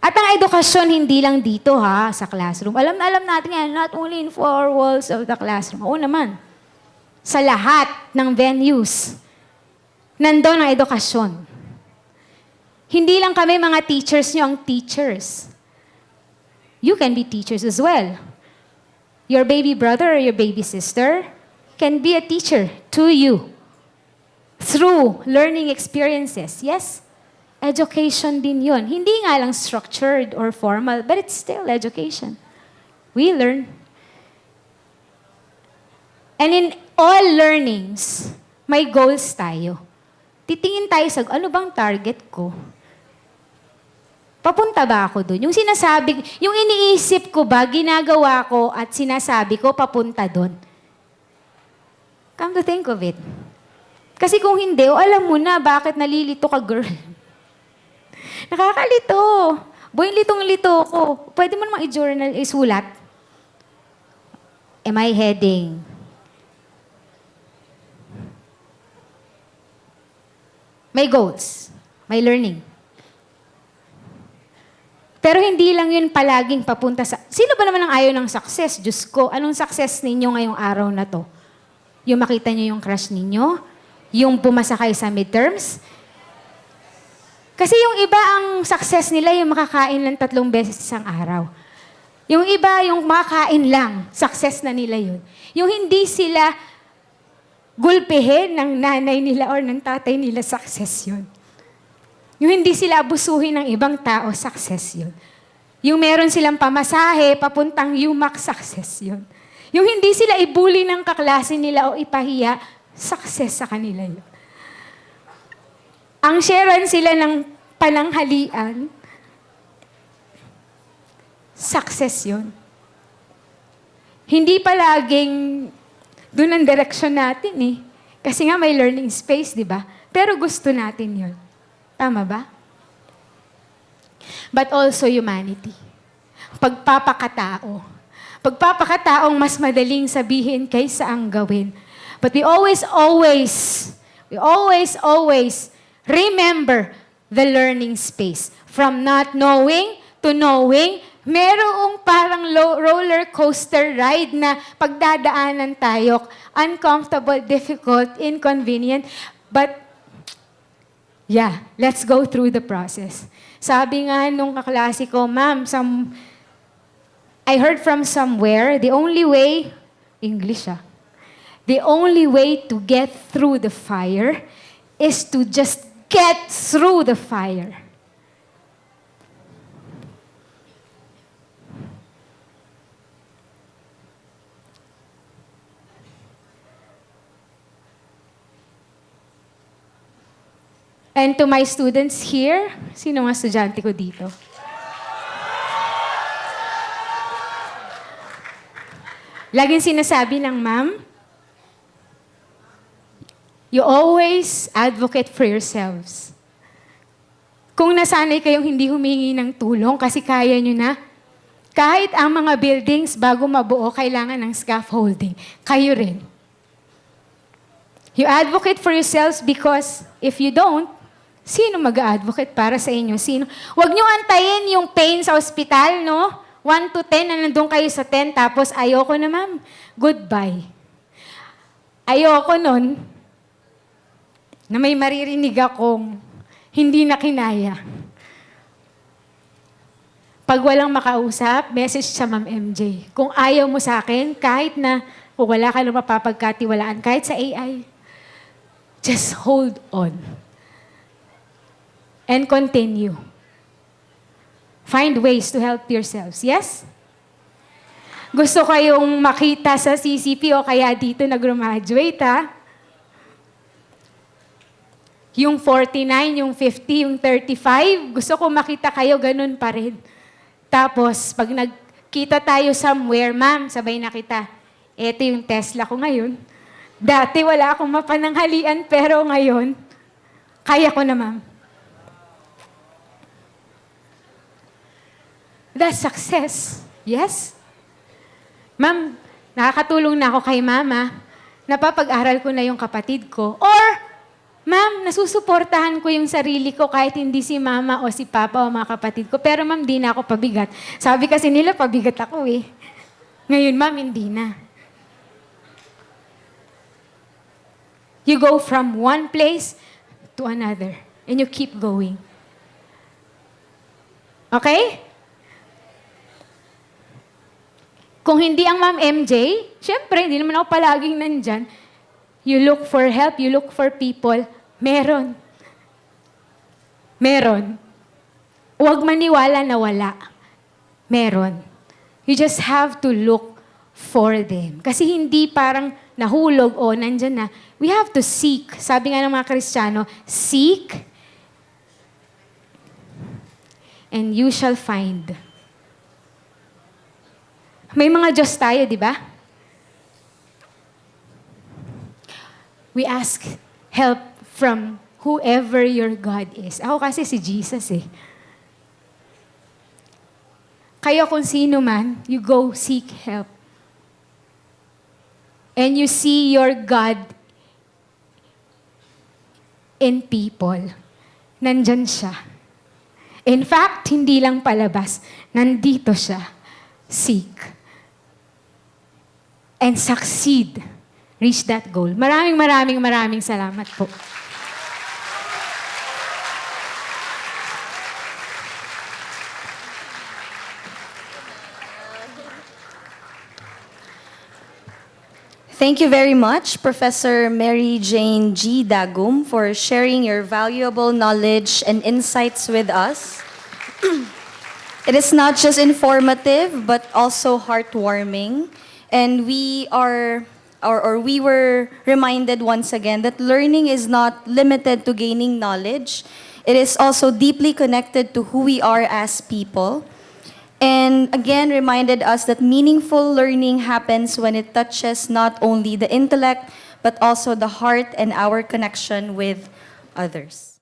At ang edukasyon hindi lang dito ha, sa classroom. Alam na alam natin yan, not only in four walls of the classroom. Oo naman. Sa lahat ng venues, nandun ang edukasyon. Hindi lang kami mga teachers nyo ang teachers. You can be teachers as well. Your baby brother or your baby sister can be a teacher to you through learning experiences. Yes? Education din yun. Hindi nga lang structured or formal, but it's still education. We learn. And in all learnings, may goals tayo. Titingin tayo sa, ano bang target ko? Papunta ba ako doon? Yung sinasabi, yung iniisip ko ba, ginagawa ko at sinasabi ko, papunta doon. Come to think of it. Kasi kung hindi, alam mo na bakit nalilito ka, girl. Nakakalito. Boy, litong-lito ko. Pwede mo namang i-journal, isulat. Am I heading? May goals. May learning. Pero hindi lang yun palaging papunta sa... Sino ba naman ang ayaw ng success? Diyos ko, anong success ninyo ngayong araw na to? Yung makita nyo yung crush ninyo? Yung pumasa kayo sa midterms? Kasi yung iba ang success nila yung makakain lang 3 beses isang araw. Yung iba, yung makakain lang, success na nila yun. Yung hindi sila gulpihin ng nanay nila or ng tatay nila, success yun. Yung hindi sila abusuhin ng ibang tao, success yun. Yung meron silang pamasahe, papuntang UMAC, success yun. Yung hindi sila ibuli ng kaklase nila o ipahiya, success sa kanila yun. Ang sharean sila ng pananghalian, success yun. Hindi palaging doon ang direksyon natin eh. Kasi nga may learning space, di ba? Pero gusto natin yun. Tama ba? But also humanity. Pagpapakatao. Pagpapakataong mas madaling sabihin kaysa ang gawin. But we always remember the learning space. From not knowing to knowing, merong parang roller coaster ride na pagdadaanan tayo. Uncomfortable, difficult, inconvenient. But yeah, let's go through the process. Sabi nga nung kaklase ko, ma'am, I heard from somewhere, the only way, English the only way to get through the fire is to just get through the fire. And to my students here, sino mga estudyante ko dito? Laging sinasabi ng ma'am, you always advocate for yourselves. Kung nasanay kayong hindi humingi ng tulong kasi kaya nyo na, kahit ang mga buildings bago mabuo, kailangan ng scaffolding. Kayo rin. You advocate for yourselves because if you don't, sino mag-advocate para sa inyo? Sino? Huwag nyo antayin yung pain sa ospital, no? 1 to 10 na nandun kayo sa 10, tapos ayoko na, ma'am. Goodbye. Ayoko nun na may maririnig akong hindi na kinaya. Pag walang makausap, message sa Ma'am MJ. Kung ayaw mo sa akin, kahit na kung wala ka na mapapagkatiwalaan, kahit sa AI, just hold on. And continue. Find ways to help yourselves. Yes? Gusto kayong makita sa CCP o kaya dito nag-graduate, ha? Yung 49, yung 50, yung 35, gusto ko makita kayo ganun pa rin. Tapos, pag nagkita tayo somewhere, ma'am, sabay na kita. Ito yung Tesla ko ngayon. Dati wala akong mapananghalian, pero ngayon, kaya ko na, ma'am. That's success. Yes? Ma'am, nakakatulong na ako kay mama. Napapag-aral ko na yung kapatid ko. Or, Ma'am, nasusuportahan ko yung sarili ko kahit hindi si mama o si papa o mga kapatid ko. Pero ma'am, di na ako pabigat. Sabi kasi nila, pabigat ako eh. Ngayon, ma'am, hindi na. You go from one place to another. And you keep going. Okay? Kung hindi ang Ma'am MJ, syempre, hindi naman ako palaging nandyan. You look for help, you look for people. Meron. Meron. Huwag maniwala na wala. Meron. You just have to look for them. Kasi hindi parang nahulog o nandyan na. We have to seek. Sabi nga ng mga Kristiyano, seek and you shall find. May mga Diyos tayo, di ba? We ask help from whoever your God is. Ako kasi si Jesus eh. Kayo kung sino man, you go seek help. And you see your God in people. Nandyan siya. In fact, hindi lang palabas. Nandito siya. Seek. And succeed. Reach that goal. Maraming salamat po. Thank you very much, Professor Mary Jane G. Dagum, for sharing your valuable knowledge and insights with us. It is not just informative, but also heartwarming. And we were reminded once again that learning is not limited to gaining knowledge. It is also deeply connected to who we are as people. And again, reminded us that meaningful learning happens when it touches not only the intellect, but also the heart and our connection with others.